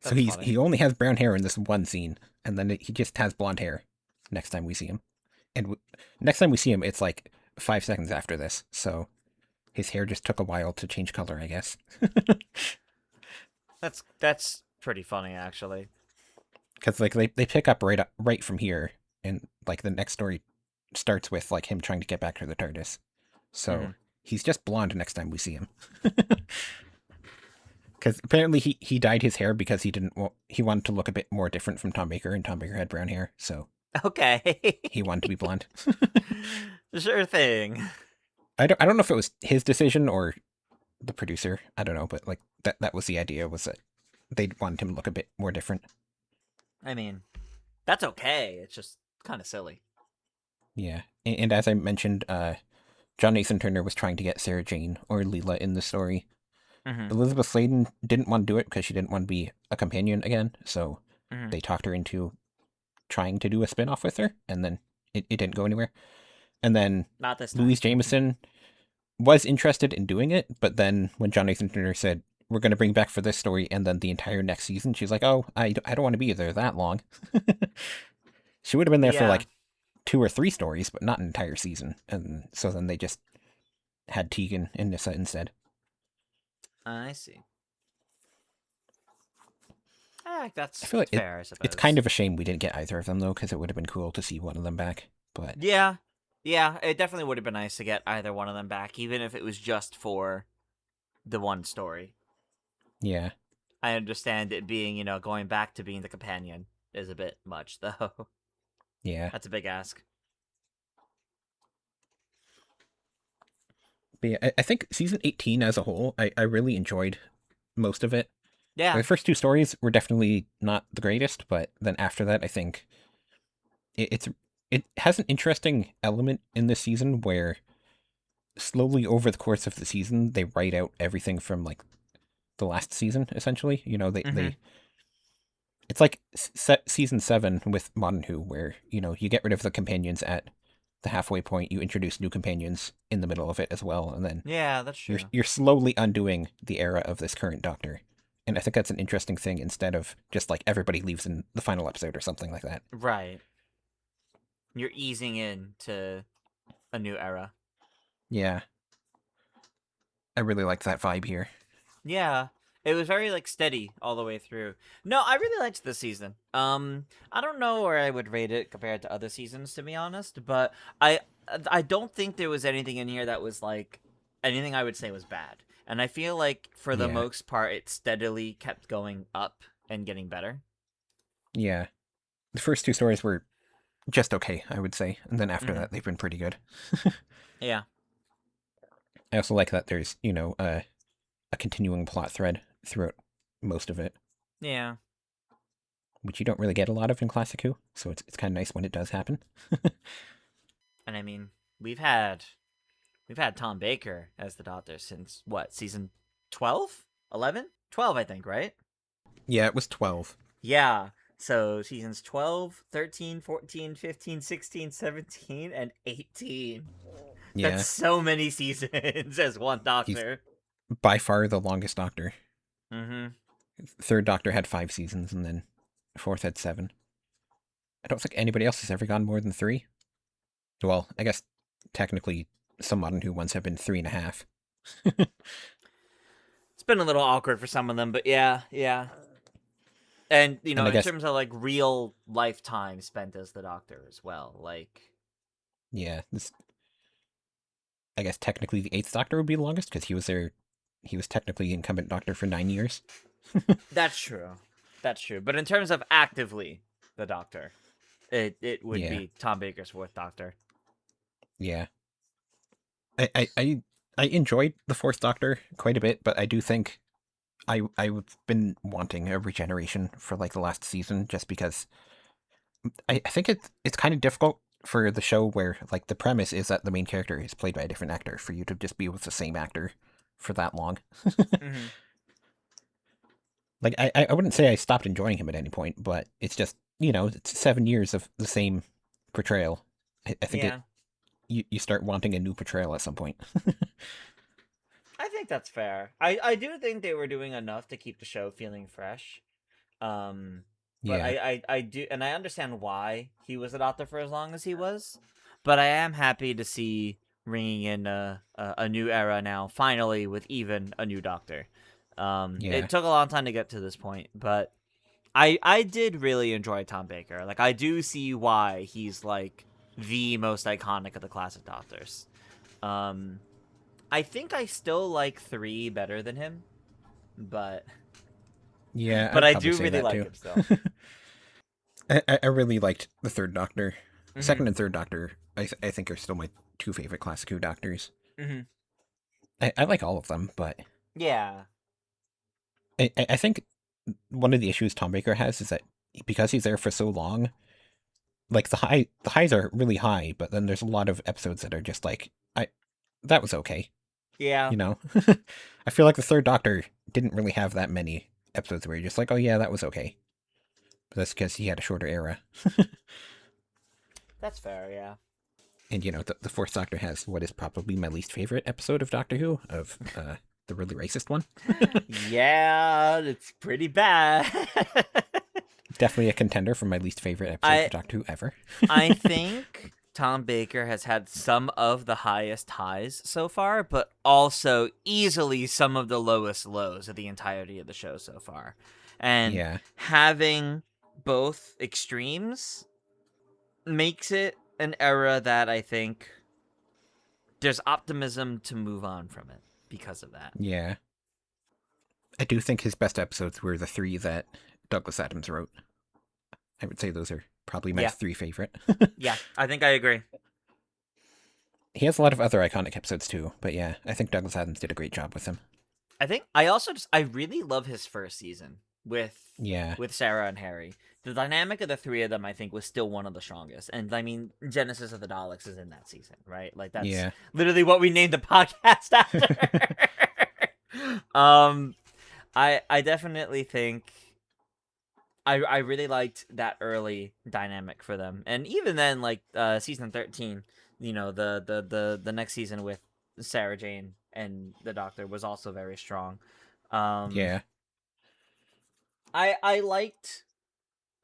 Speaker 2: so he only has brown hair in this one scene, and then he just has blonde hair next time we see him. And next time we see him, it's like 5 seconds after this. So his hair just took a while to change color, I guess.
Speaker 1: that's pretty funny, actually.
Speaker 2: Because like they pick up right from here, and like the next story starts with like him trying to get back to the TARDIS. So he's just blonde next time we see him. Because apparently he dyed his hair because he wanted to look a bit more different from Tom Baker, and Tom Baker had brown hair, so
Speaker 1: okay,
Speaker 2: he wanted to be blonde.
Speaker 1: Sure thing.
Speaker 2: I don't know if it was his decision or the producer. I don't know, but like that was the idea, was that they wanted him to look a bit more different.
Speaker 1: I mean, that's okay. It's just kind of silly.
Speaker 2: Yeah, and as I mentioned, John Nathan Turner was trying to get Sarah Jane or Leela in the story. Elizabeth Sladen didn't want to do it because she didn't want to be a companion again, so they talked her into trying to do a spin-off with her, and then it didn't go anywhere. And then
Speaker 1: not this time.
Speaker 2: Louise Jameson was interested in doing it, but then when John Nathan Turner said, we're going to bring back for this story and then the entire next season, she's like, oh, I don't want to be there that long. She would have been there for like 2 or 3 stories, but not an entire season. And so then they just had Tegan and Nyssa instead.
Speaker 1: I see. I feel like fair, I suppose.
Speaker 2: It's kind of a shame we didn't get either of them, though, because it would have been cool to see one of them back. But
Speaker 1: yeah, it definitely would have been nice to get either one of them back, even if it was just for the one story.
Speaker 2: Yeah.
Speaker 1: I understand it being, going back to being the companion is a bit much, though.
Speaker 2: Yeah.
Speaker 1: That's a big ask.
Speaker 2: But yeah, I think season 18 as a whole, I really enjoyed most of it.
Speaker 1: Yeah.
Speaker 2: The first 2 stories were definitely not the greatest, but then after that, I think it has an interesting element in this season where slowly over the course of the season, they write out everything from like the last season, essentially. They it's like season 7 with Modern Who, where, you get rid of the companions at the halfway point, you introduce new companions in the middle of it as well, and then
Speaker 1: yeah, that's true.
Speaker 2: You're slowly undoing the era of this current Doctor. And I think that's an interesting thing, instead of just like everybody leaves in the final episode or something like that.
Speaker 1: Right. You're easing into a new era.
Speaker 2: Yeah. I really liked that vibe here.
Speaker 1: Yeah. It was very like steady all the way through. No, I really liked this season. I don't know where I would rate it compared to other seasons, to be honest, but I don't think there was anything in here that was like anything I would say was bad. And I feel like for the most part, it steadily kept going up and getting better.
Speaker 2: Yeah. The first 2 stories were just okay, I would say. And then after that, they've been pretty good.
Speaker 1: Yeah.
Speaker 2: I also like that there's, a continuing plot thread throughout most of it.
Speaker 1: Yeah.
Speaker 2: Which you don't really get a lot of in Classic Who, so it's kind of nice when it does happen.
Speaker 1: And I mean, we've had Tom Baker as the Doctor since what, season 12? 11? 12, I think, right?
Speaker 2: Yeah, it was 12.
Speaker 1: Yeah. So seasons 12, 13, 14, 15, 16, 17, and 18. Yeah. That's so many seasons as one Doctor.
Speaker 2: He's by far the longest Doctor.
Speaker 1: Mm-hmm.
Speaker 2: 3rd Doctor had 5 seasons, and then 4th had 7. I don't think anybody else has ever gone more than 3. Well, I guess technically some Modern Who ones have been 3.5.
Speaker 1: It's been a little awkward for some of them, but yeah. And, in terms of, like, real lifetime spent as the Doctor as well, like...
Speaker 2: Yeah, I guess technically the 8th Doctor would be the longest, because he was technically the incumbent Doctor for 9 years.
Speaker 1: That's true. But in terms of actively the Doctor. It would
Speaker 2: Yeah.
Speaker 1: be Tom Baker's fourth Doctor.
Speaker 2: Yeah. I enjoyed the Fourth Doctor quite a bit, but I do think I've been wanting a regeneration for like the last season, just because I think it's kind of difficult for the show where like the premise is that the main character is played by a different actor for you to just be with the same actor for that long.
Speaker 1: Mm-hmm.
Speaker 2: Like I wouldn't say I stopped enjoying him at any point, but it's just, it's 7 years of the same portrayal. I think
Speaker 1: Yeah,
Speaker 2: you start wanting a new portrayal at some point.
Speaker 1: I think that's fair. I do think they were doing enough to keep the show feeling fresh. Um, but
Speaker 2: Yeah.
Speaker 1: I do, and I understand why he was a Doctor for as long as he was. But I am happy to see ringing in a new era now, finally, with even a new Doctor.
Speaker 2: Yeah.
Speaker 1: It took a long time to get to this point, but I did really enjoy Tom Baker. Like, I do see why he's like the most iconic of the classic Doctors. Um, I think I still like 3 better than him, but
Speaker 2: Yeah,
Speaker 1: but
Speaker 2: I'd
Speaker 1: I
Speaker 2: probably
Speaker 1: do
Speaker 2: say
Speaker 1: really
Speaker 2: that
Speaker 1: like
Speaker 2: too.
Speaker 1: him still.
Speaker 2: I really liked the Third Doctor.
Speaker 1: Hmm.
Speaker 2: Second and Third Doctor, I think are still my two favorite Classic Who Doctors.
Speaker 1: Hmm.
Speaker 2: I like all of them, but
Speaker 1: Yeah.
Speaker 2: I think one of the issues Tom Baker has is that because he's there for so long, like the highs are really high, but then there's a lot of episodes that are just like, that was okay,
Speaker 1: Yeah.
Speaker 2: you know. I feel like the Third Doctor didn't really have that many episodes where you're just like, oh yeah, that was okay. But that's because he had a shorter era.
Speaker 1: That's fair, yeah.
Speaker 2: And the Fourth Doctor has what is probably my least favorite episode of Doctor Who, of the really racist one.
Speaker 1: Yeah, it's pretty bad.
Speaker 2: Definitely a contender for my least favorite episodes
Speaker 1: I
Speaker 2: of Doctor Who ever.
Speaker 1: I think Tom Baker has had some of the highest highs so far, but also easily some of the lowest lows of the entirety of the show so far. And
Speaker 2: Yeah.
Speaker 1: having both extremes makes it an era that I think there's optimism to move on from it because of that.
Speaker 2: Yeah. I do think his best episodes were the 3 that Douglas Adams wrote. I would say those are probably my
Speaker 1: Yeah.
Speaker 2: 3 favorite.
Speaker 1: Yeah, I think I agree.
Speaker 2: He has a lot of other iconic episodes too, but yeah, I think Douglas Adams did a great job with him.
Speaker 1: I think I also I really love his first season with
Speaker 2: Yeah.
Speaker 1: Sarah and Harry. The dynamic of the 3 of them, I think, was still one of the strongest. And I mean, Genesis of the Daleks is in that season, right? Like that's
Speaker 2: Yeah.
Speaker 1: literally what we named the podcast after. um, I definitely think I really liked that early dynamic for them, and even then, like season 13, the next season with Sarah Jane and the Doctor was also very strong.
Speaker 2: Yeah.
Speaker 1: I liked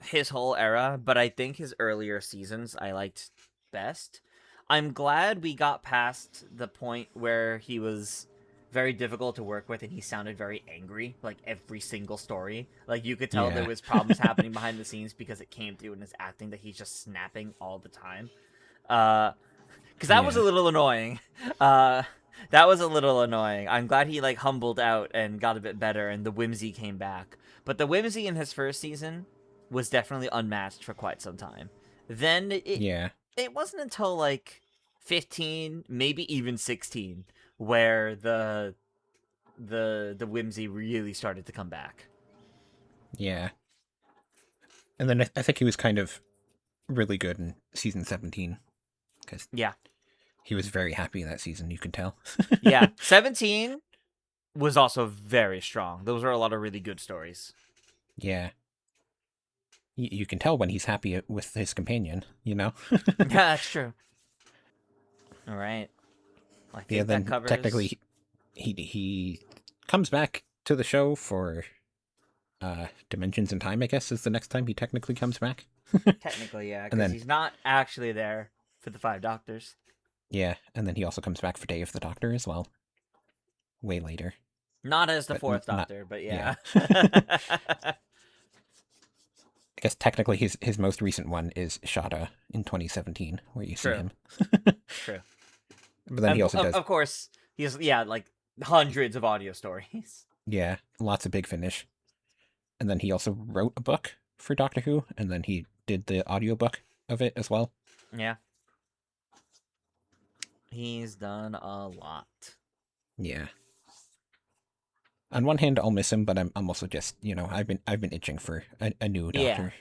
Speaker 1: his whole era, but I think his earlier seasons I liked best. I'm glad we got past the point where he was very difficult to work with and he sounded very angry like every single story. Like you could tell there
Speaker 2: Yeah.
Speaker 1: was problems happening behind the scenes because it came through in his acting that he's just snapping all the time. Because that was a
Speaker 2: Yeah.
Speaker 1: little annoying. Uh that was a little annoying. I'm glad he like humbled out and got a bit better and the whimsy came back. But the whimsy in his first season was definitely unmatched for quite some time. Then
Speaker 2: Yeah.
Speaker 1: it wasn't until like 15, maybe even 16, where the whimsy really started to come back.
Speaker 2: Yeah. And then I think he was kind of really good in season 17 because
Speaker 1: Yeah.
Speaker 2: he was very happy that season, you could tell.
Speaker 1: Yeah. 17 was also very strong. Those are a lot of really good stories.
Speaker 2: Yeah. You can tell when he's happy with his companion,
Speaker 1: Yeah, that's true. All right. I think
Speaker 2: Yeah,
Speaker 1: that
Speaker 2: then
Speaker 1: covers.
Speaker 2: technically he comes back to the show for Dimensions in Time, I guess, is the next time he technically comes back.
Speaker 1: Technically, yeah,
Speaker 2: And
Speaker 1: because
Speaker 2: then
Speaker 1: he's not actually there for the 5 Doctors.
Speaker 2: yeah, and then he also comes back for Day of the Doctor as well. Way later.
Speaker 1: Not as the
Speaker 2: But
Speaker 1: 4th
Speaker 2: not
Speaker 1: Doctor, but yeah.
Speaker 2: I guess technically his most recent one is Shada in 2017, where you see
Speaker 1: True.
Speaker 2: him.
Speaker 1: True.
Speaker 2: But then he also does
Speaker 1: Of course, he's like hundreds of audio stories.
Speaker 2: lots of Big Finish. And then he also wrote a book for Doctor Who, and then he did the audiobook of it as well.
Speaker 1: Yeah. He's done a lot.
Speaker 2: Yeah. On one hand, I'll miss him, but I'm also just, I've been itching for a new Doctor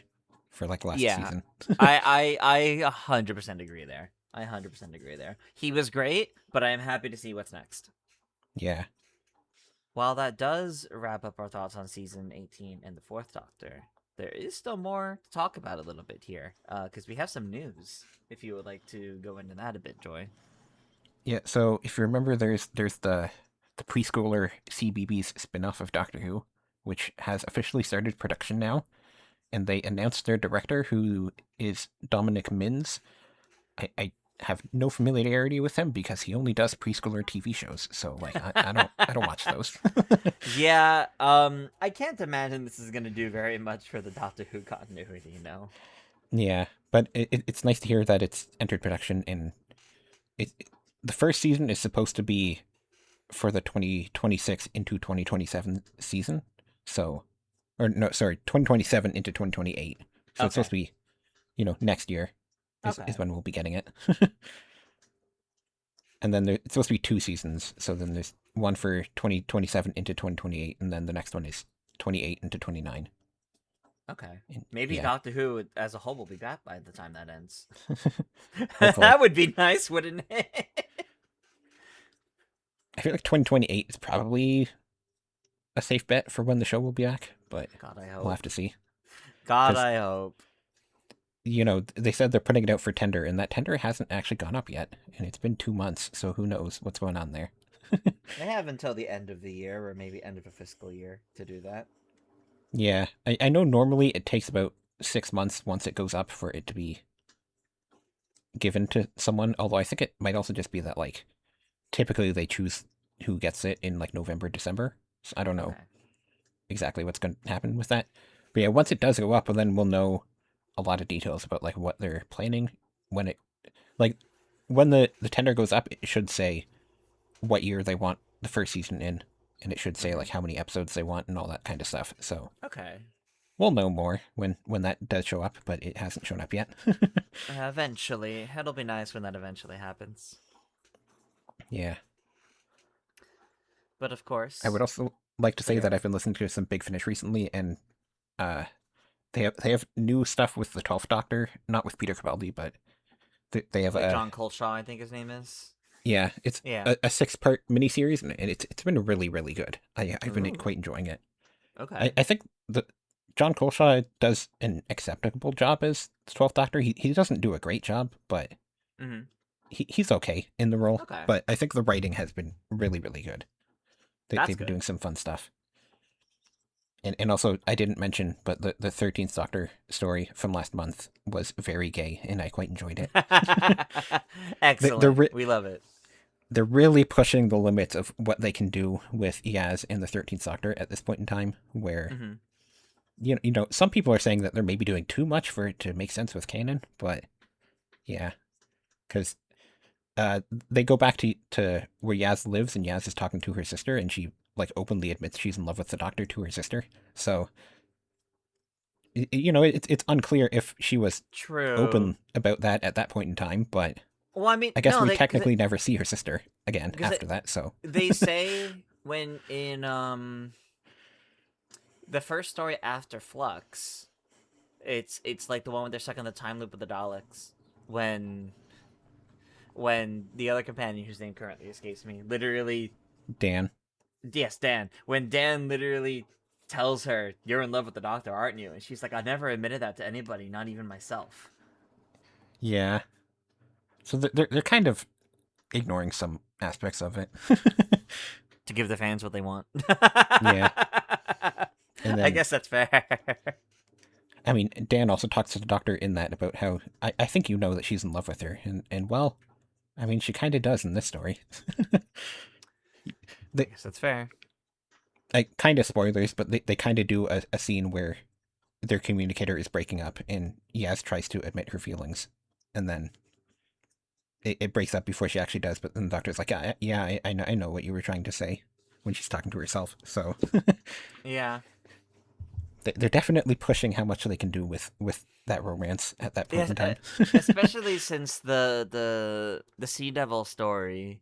Speaker 2: for like last season.
Speaker 1: I 100% agree there. I 100% agree there. He was great, but I am happy to see what's next.
Speaker 2: Yeah.
Speaker 1: While that does wrap up our thoughts on season 18 and the Fourth Doctor, there is still more to talk about a little bit here, because we have some news. If you would like to go into that a bit, Joy.
Speaker 2: Yeah. So if you remember, there's the preschooler CBBS spin-off of Doctor Who, which has officially started production now, and they announced their director, who is Dominic Mins. I have no familiarity with him because he only does preschooler TV shows. So like I don't watch those.
Speaker 1: Yeah, I can't imagine this is gonna do very much for the Doctor Who continuity,
Speaker 2: Yeah, but it's nice to hear that it's entered production, and the first season is supposed to be for the 2026 into 2027 season. So, or no, sorry, 2027 into 2028. So it's supposed to be, next year is when we'll be getting it. And then it's supposed to be 2 seasons. So then there's one for 2027 into 2028, and then the next one is 28 into 29.
Speaker 1: Okay. Maybe Doctor Who as a whole will be back by the time that ends. That would be nice, wouldn't it?
Speaker 2: I feel like 2028 is probably a safe bet for when the show will be back, but
Speaker 1: God, I hope.
Speaker 2: we'll have to see.
Speaker 1: God, I hope.
Speaker 2: They said they're putting it out for tender, and that tender hasn't actually gone up yet, and it's been 2 months, so who knows what's going on there.
Speaker 1: They have until the end of the year, or maybe end of a fiscal year, to do that.
Speaker 2: Yeah, I know normally it takes about 6 months once it goes up for it to be given to someone, although I think it might also just be that, like, typically they choose who gets it in, like, November, December, so I don't know exactly what's going to happen with that. But yeah, once it does go up, well, then we'll know a lot of details about, like, what they're planning when it, like, when the tender goes up, it should say what year they want the first season in, and it should say, like, how many episodes they want and all that kind of stuff, so.
Speaker 1: Okay.
Speaker 2: We'll know more when that does show up, but it hasn't shown up yet.
Speaker 1: Eventually. It'll be nice when that eventually happens.
Speaker 2: Yeah.
Speaker 1: But of course.
Speaker 2: I would also like to say that I've been listening to some Big Finish recently, and they have new stuff with the 12th Doctor, not with Peter Capaldi, but they have
Speaker 1: John Colshaw, I think his name is.
Speaker 2: Yeah, it's a 6-part miniseries, and it's been really, really good. I've been quite enjoying it.
Speaker 1: Okay.
Speaker 2: I think John Colshaw does an acceptable job as the 12th Doctor. He doesn't do a great job, but he's okay in the role.
Speaker 1: Okay.
Speaker 2: But I think the writing has been really, really good. They've been doing some fun stuff. And also, I didn't mention, but the 13th Doctor story from last month was very gay, and I quite enjoyed it.
Speaker 1: Excellent. We love it.
Speaker 2: They're really pushing the limits of what they can do with Yaz and the 13th Doctor at this point in time, where, some people are saying that they're maybe doing too much for it to make sense with canon, but yeah, because they go back to where Yaz lives, and Yaz is talking to her sister, and she, like, openly admits she's in love with the Doctor to her sister. So, it's unclear if she was open about that at that point in time, but
Speaker 1: well, I mean,
Speaker 2: I guess we technically never see her sister again after that. So
Speaker 1: they say when in the first story after Flux, it's like the one where they're stuck in the time loop with the Daleks when the other companion, whose name currently escapes me, literally
Speaker 2: Dan.
Speaker 1: Yes, Dan. When Dan literally tells her, "You're in love with the Doctor, aren't you?" And she's like, "I never admitted that to anybody, not even myself."
Speaker 2: Yeah. So they're kind of ignoring some aspects of it
Speaker 1: to give the fans what they want.
Speaker 2: Yeah. And then,
Speaker 1: I guess that's fair.
Speaker 2: I mean, Dan also talks to the Doctor in that about how I think that she's in love with her, and well, I mean, she kind of does in this story.
Speaker 1: I guess that's fair.
Speaker 2: Kind of spoilers, but they kind of do a scene where their communicator is breaking up, and Yaz tries to admit her feelings, and then it breaks up before she actually does. But then the Doctor's like, I know what you were trying to say, when she's talking to herself. So
Speaker 1: yeah.
Speaker 2: they're definitely pushing how much they can do with that romance at that point in time.
Speaker 1: Especially since the Sea Devil story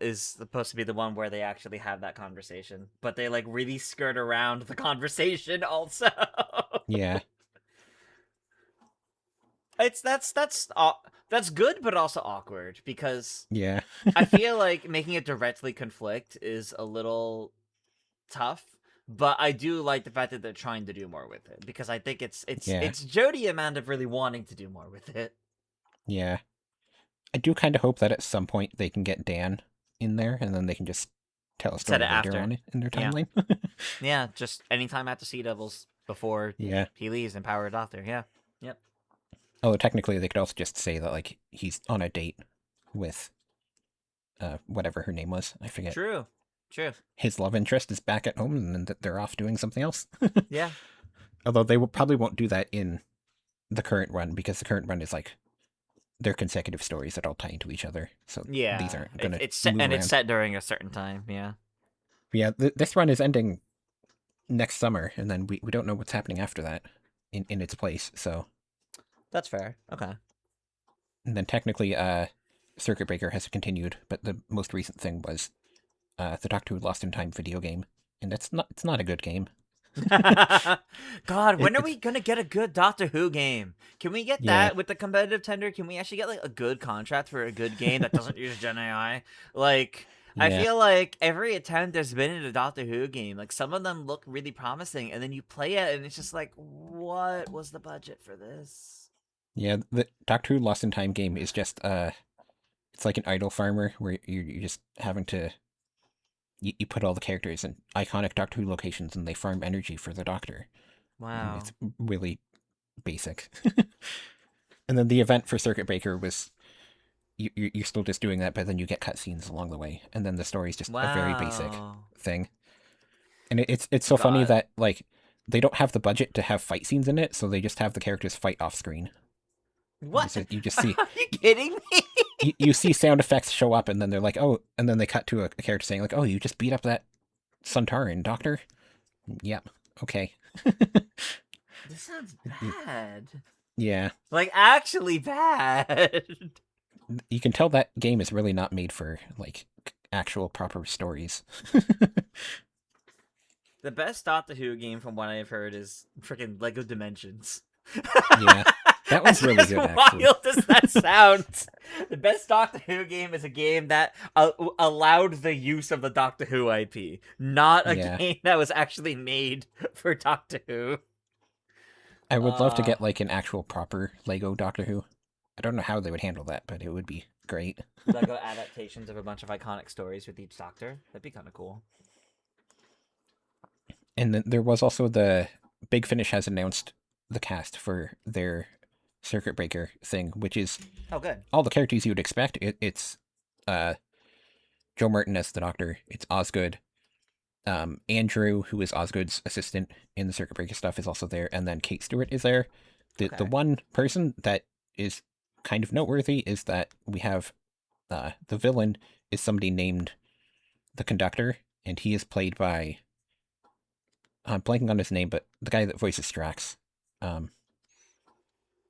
Speaker 1: is supposed to be the one where they actually have that conversation, but they like really skirt around the conversation also.
Speaker 2: Yeah.
Speaker 1: That's good, but also awkward because
Speaker 2: Yeah.
Speaker 1: I feel like making it directly conflict is a little tough, but I do like the fact that they're trying to do more with it because I think it's
Speaker 2: Yeah.
Speaker 1: Jodie Amanda really wanting to do more with it.
Speaker 2: Yeah. I do kind of hope that at some point they can get Dan in there, and then they can just tell a
Speaker 1: Set
Speaker 2: story
Speaker 1: it
Speaker 2: later
Speaker 1: after.
Speaker 2: on in their
Speaker 1: Yeah.
Speaker 2: timeline.
Speaker 1: Yeah, just anytime after Sea Devils before
Speaker 2: Yeah.
Speaker 1: he leaves and Power Doctor. Yeah. Yep.
Speaker 2: Although technically they could also just say that like he's on a date with whatever her name was. I forget.
Speaker 1: True.
Speaker 2: His love interest is back at home, and then they're off doing something else.
Speaker 1: Yeah.
Speaker 2: Although they probably won't do that in the current run, because the current run is like they're consecutive stories that all tie into each other. So
Speaker 1: Yeah.
Speaker 2: these aren't going to
Speaker 1: it's set,
Speaker 2: move
Speaker 1: and
Speaker 2: around.
Speaker 1: it's set during a certain time. Yeah.
Speaker 2: Yeah, this run is ending next summer, and then we don't know what's happening after that in its place. So
Speaker 1: That's fair. Okay.
Speaker 2: and then technically, Circuit Breaker has continued, but the most recent thing was the Doctor Who Lost in Time video game, and it's not a good game.
Speaker 1: God, when are we gonna get a good Doctor Who game? Can we get that with the competitive tender? Can we actually get like a good contract for a good game that doesn't use Gen AI? Like, I feel like every attempt there's been in a Doctor Who game, like some of them look really promising, and then you play it and it's just like, what was the budget for this?
Speaker 2: Yeah, the Doctor Who Lost in Time game is just it's like an idle farmer where you're just having to you put all the characters in iconic Doctor Who locations, and they farm energy for the Doctor.
Speaker 1: Wow.
Speaker 2: And it's really basic. And then the event for Circuit Breaker was you're still just doing that, but then you get cutscenes along the way, and then the story is just a very basic thing. And it's so funny that like they don't have the budget to have fight scenes in it, so they just have the characters fight off screen.
Speaker 1: What?
Speaker 2: You just see.
Speaker 1: Are you kidding me?
Speaker 2: you see sound effects show up, and then they're like, oh, and then they cut to a character saying like, oh, you just beat up that Suntaran, Doctor? Yep. Okay.
Speaker 1: This sounds bad.
Speaker 2: Yeah.
Speaker 1: Like, actually bad.
Speaker 2: You can tell that game is really not made for like actual proper stories.
Speaker 1: The best Doctor Who game, from what I've heard, is freaking Lego Dimensions.
Speaker 2: Yeah, that one's really good. Actually,
Speaker 1: wild as that sounds, the best Doctor Who game is a game that allowed the use of the Doctor Who IP, not a game that was actually made for Doctor Who.
Speaker 2: I would love to get like an actual proper Lego Doctor Who. I don't know how they would handle that, but it would be great.
Speaker 1: Lego adaptations of a bunch of iconic stories with each Doctor. That'd be kind of cool.
Speaker 2: And then there was also the Big Finish has announced the cast for their Circuit Breaker thing, which is
Speaker 1: good.
Speaker 2: All the characters you would expect. It's Joe Martin as the Doctor. It's Osgood. Andrew, who is Osgood's assistant in the Circuit Breaker stuff, is also there, and then Kate Stewart is there. The one person that is kind of noteworthy is that we have the villain is somebody named the Conductor, and he is played by I'm blanking on his name, but the guy that voices Strax.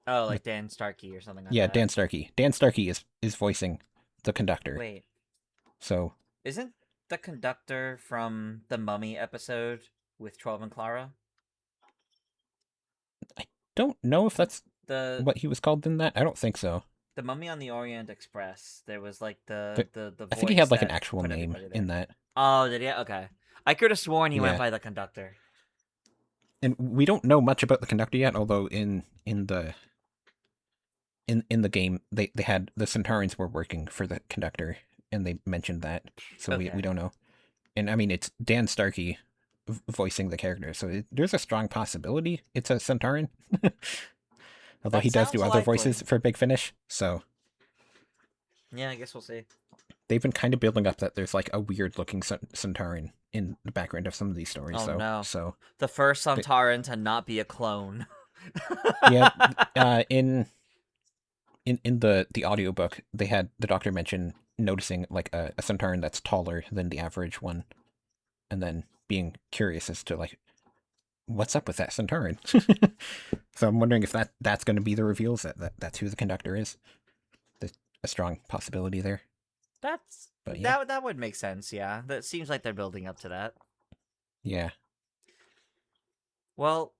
Speaker 1: Like Dan Starkey or something like that.
Speaker 2: Yeah, Dan Starkey. Dan Starkey is voicing the Conductor.
Speaker 1: Wait.
Speaker 2: So
Speaker 1: isn't the Conductor from the Mummy episode with 12 and Clara?
Speaker 2: I don't know if that's what he was called in that. I don't think so.
Speaker 1: The Mummy on the Orient Express. There was like the
Speaker 2: I think he had like an actual name in that.
Speaker 1: Oh, did he? Okay. I could have sworn he went by the Conductor.
Speaker 2: And we don't know much about the Conductor yet, although in the game they had the Centaurans were working for the Conductor, and they mentioned that, so we don't know. And I mean, it's Dan Starkey voicing the character, so there's a strong possibility it's a Centauran. Although he does do other voices for Big Finish, so
Speaker 1: yeah, I guess we'll see.
Speaker 2: They've been kind of building up that there's like a weird looking Centauran in the background of some of these stories.
Speaker 1: Oh,
Speaker 2: so,
Speaker 1: no.
Speaker 2: So
Speaker 1: the first Centauran to not be a clone.
Speaker 2: Yeah, in the audiobook, they had the Doctor mention noticing like a Centauran that's taller than the average one, and then being curious as to like what's up with that Centauran? So I'm wondering if that's going to be the reveals, that's who the conductor is. There's a strong possibility there. But yeah.
Speaker 1: That would make sense, yeah. That seems like they're building up to that.
Speaker 2: Yeah.
Speaker 1: Well,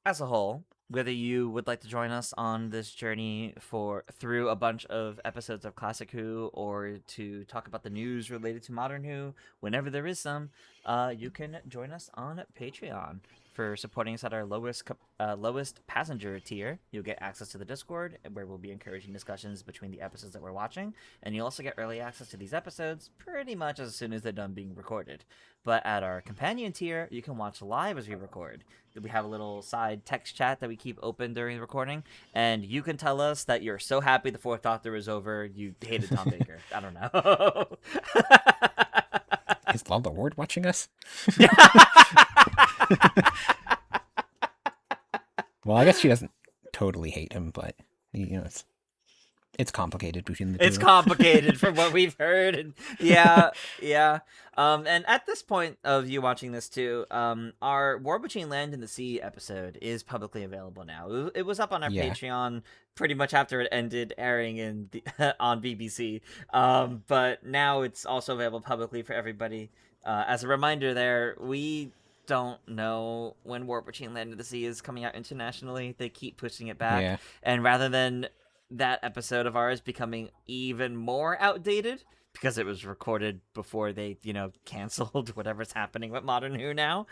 Speaker 1: as a whole, whether you would like to join us on this journey through a bunch of episodes of Classic Who, or to talk about the news related to Modern Who, whenever there is some, you can join us on Patreon. For supporting us at our lowest passenger tier, you'll get access to the Discord, where we'll be encouraging discussions between the episodes that we're watching, and you'll also get early access to these episodes pretty much as soon as they're done being recorded. But at our companion tier, you can watch live as we record. We have a little side text chat that we keep open during the recording, and you can tell us that you're so happy the Fourth Doctor is over, you hated Tom Baker. I don't know.
Speaker 2: Is Lala Ward watching us? Well, I guess she doesn't totally hate him, but it's complicated between the two.
Speaker 1: It's complicated from what we've heard, and yeah. And at this point of you watching this too, our War Between Land and the Sea episode is publicly available now. It was up on our Patreon pretty much after it ended airing on BBC, but now it's also available publicly for everybody. As a reminder, we don't know when War Between Land and the Sea is coming out internationally. They keep pushing it back, and rather than that episode of ours becoming even more outdated because it was recorded before they, canceled whatever's happening with Modern Who now,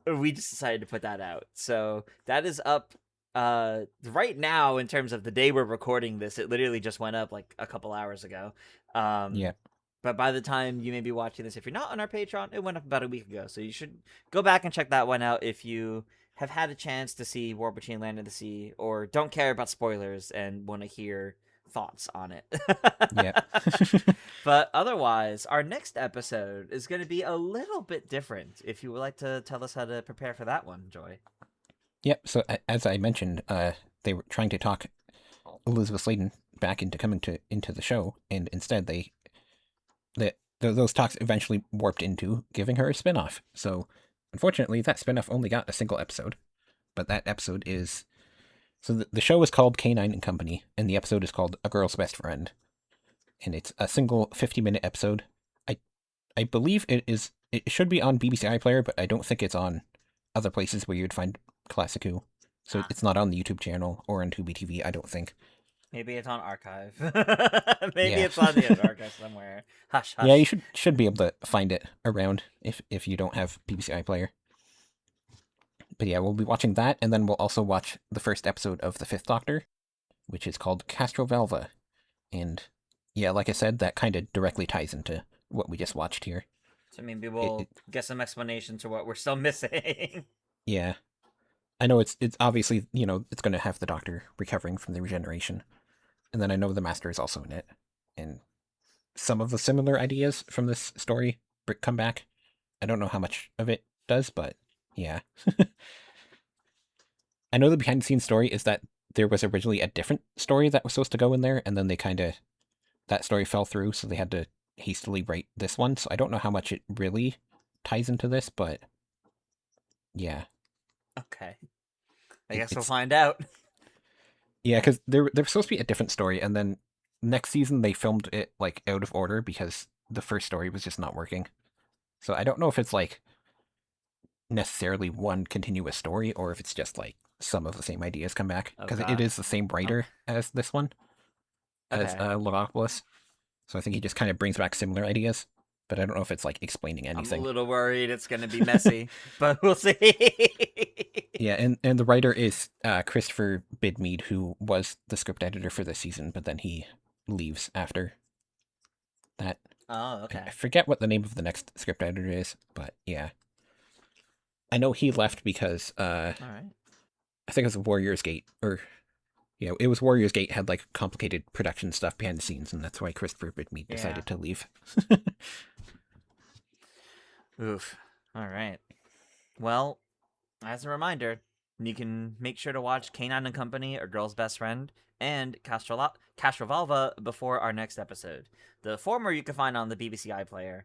Speaker 1: we just decided to put that out. So that is up right now in terms of the day we're recording this. It literally just went up like a couple hours ago. But by the time you may be watching this, if you're not on our Patreon, it went up about a week ago. So you should go back and check that one out if you have had a chance to see War Between Land and the Sea, or don't care about spoilers and want to hear thoughts on it. But otherwise, our next episode is going to be a little bit different. If you would like to tell us how to prepare for that one, Joy.
Speaker 2: Yep. So as I mentioned, they were trying to talk Elizabeth Sladen back into coming into the show, and instead those talks eventually warped into giving her a spinoff. So unfortunately, that spinoff only got a single episode, but that episode is... So the show is called K9 and Company, and the episode is called A Girl's Best Friend. And it's a single 50-minute episode. I believe it should be on BBC iPlayer, but I don't think it's on other places where you'd find Classic Who. So it's not on the YouTube channel or on Tubi TV, I don't think.
Speaker 1: Maybe it's on Archive. Maybe it's on the Archive somewhere. Hush, hush.
Speaker 2: Yeah, you should be able to find it around if you don't have BBC iPlayer. But yeah, we'll be watching that, and then we'll also watch the first episode of The Fifth Doctor, which is called Castrovalva. And yeah, like I said, that kind of directly ties into what we just watched here.
Speaker 1: So maybe we'll get some explanation to what we're still missing.
Speaker 2: Yeah. I know it's obviously, it's going to have the Doctor recovering from the regeneration. And then I know the Master is also in it. And some of the similar ideas from this story come back. I don't know how much of it does, but yeah. I know the behind-the-scenes story is that there was originally a different story that was supposed to go in there, and then that story fell through, so they had to hastily write this one. So I don't know how much it really ties into this, but yeah.
Speaker 1: Okay. I guess we'll find out.
Speaker 2: Yeah, because there was supposed to be a different story, and then next season they filmed it like out of order because the first story was just not working. So I don't know if it's like necessarily one continuous story or if it's just like some of the same ideas come back, because it is the same writer as this one, as Logopolis. So I think he just kind of brings back similar ideas, but I don't know if it's like explaining anything.
Speaker 1: I'm a little worried it's going to be messy, but we'll see.
Speaker 2: Yeah, and the writer is Christopher Bidmead, who was the script editor for this season, but then he leaves after that.
Speaker 1: Oh, okay.
Speaker 2: I forget what the name of the next script editor is, but yeah. I know he left because
Speaker 1: all right.
Speaker 2: I think it was Warriors Gate, or it was Warriors Gate had like complicated production stuff behind the scenes, and that's why Christopher Bidmead decided to leave.
Speaker 1: Oof. All right. Well, as a reminder, You can make sure to watch Canine and Company, A Girl's Best Friend, and Castrovalva before our next episode. The former you can find on the BBC iPlayer,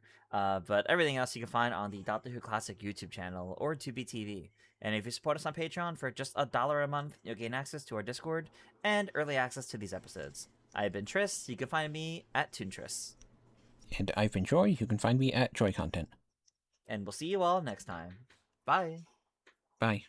Speaker 1: but everything else you can find on the Doctor Who Classic YouTube channel or Tubi TV. And if you support us on Patreon for just $1 a month, you'll gain access to our Discord and early access to these episodes. I've been Tris. You can find me at Toontris.
Speaker 2: And I've been Joy. You can find me at Joy Content.
Speaker 1: And we'll see you all next time. Bye.
Speaker 2: Bye.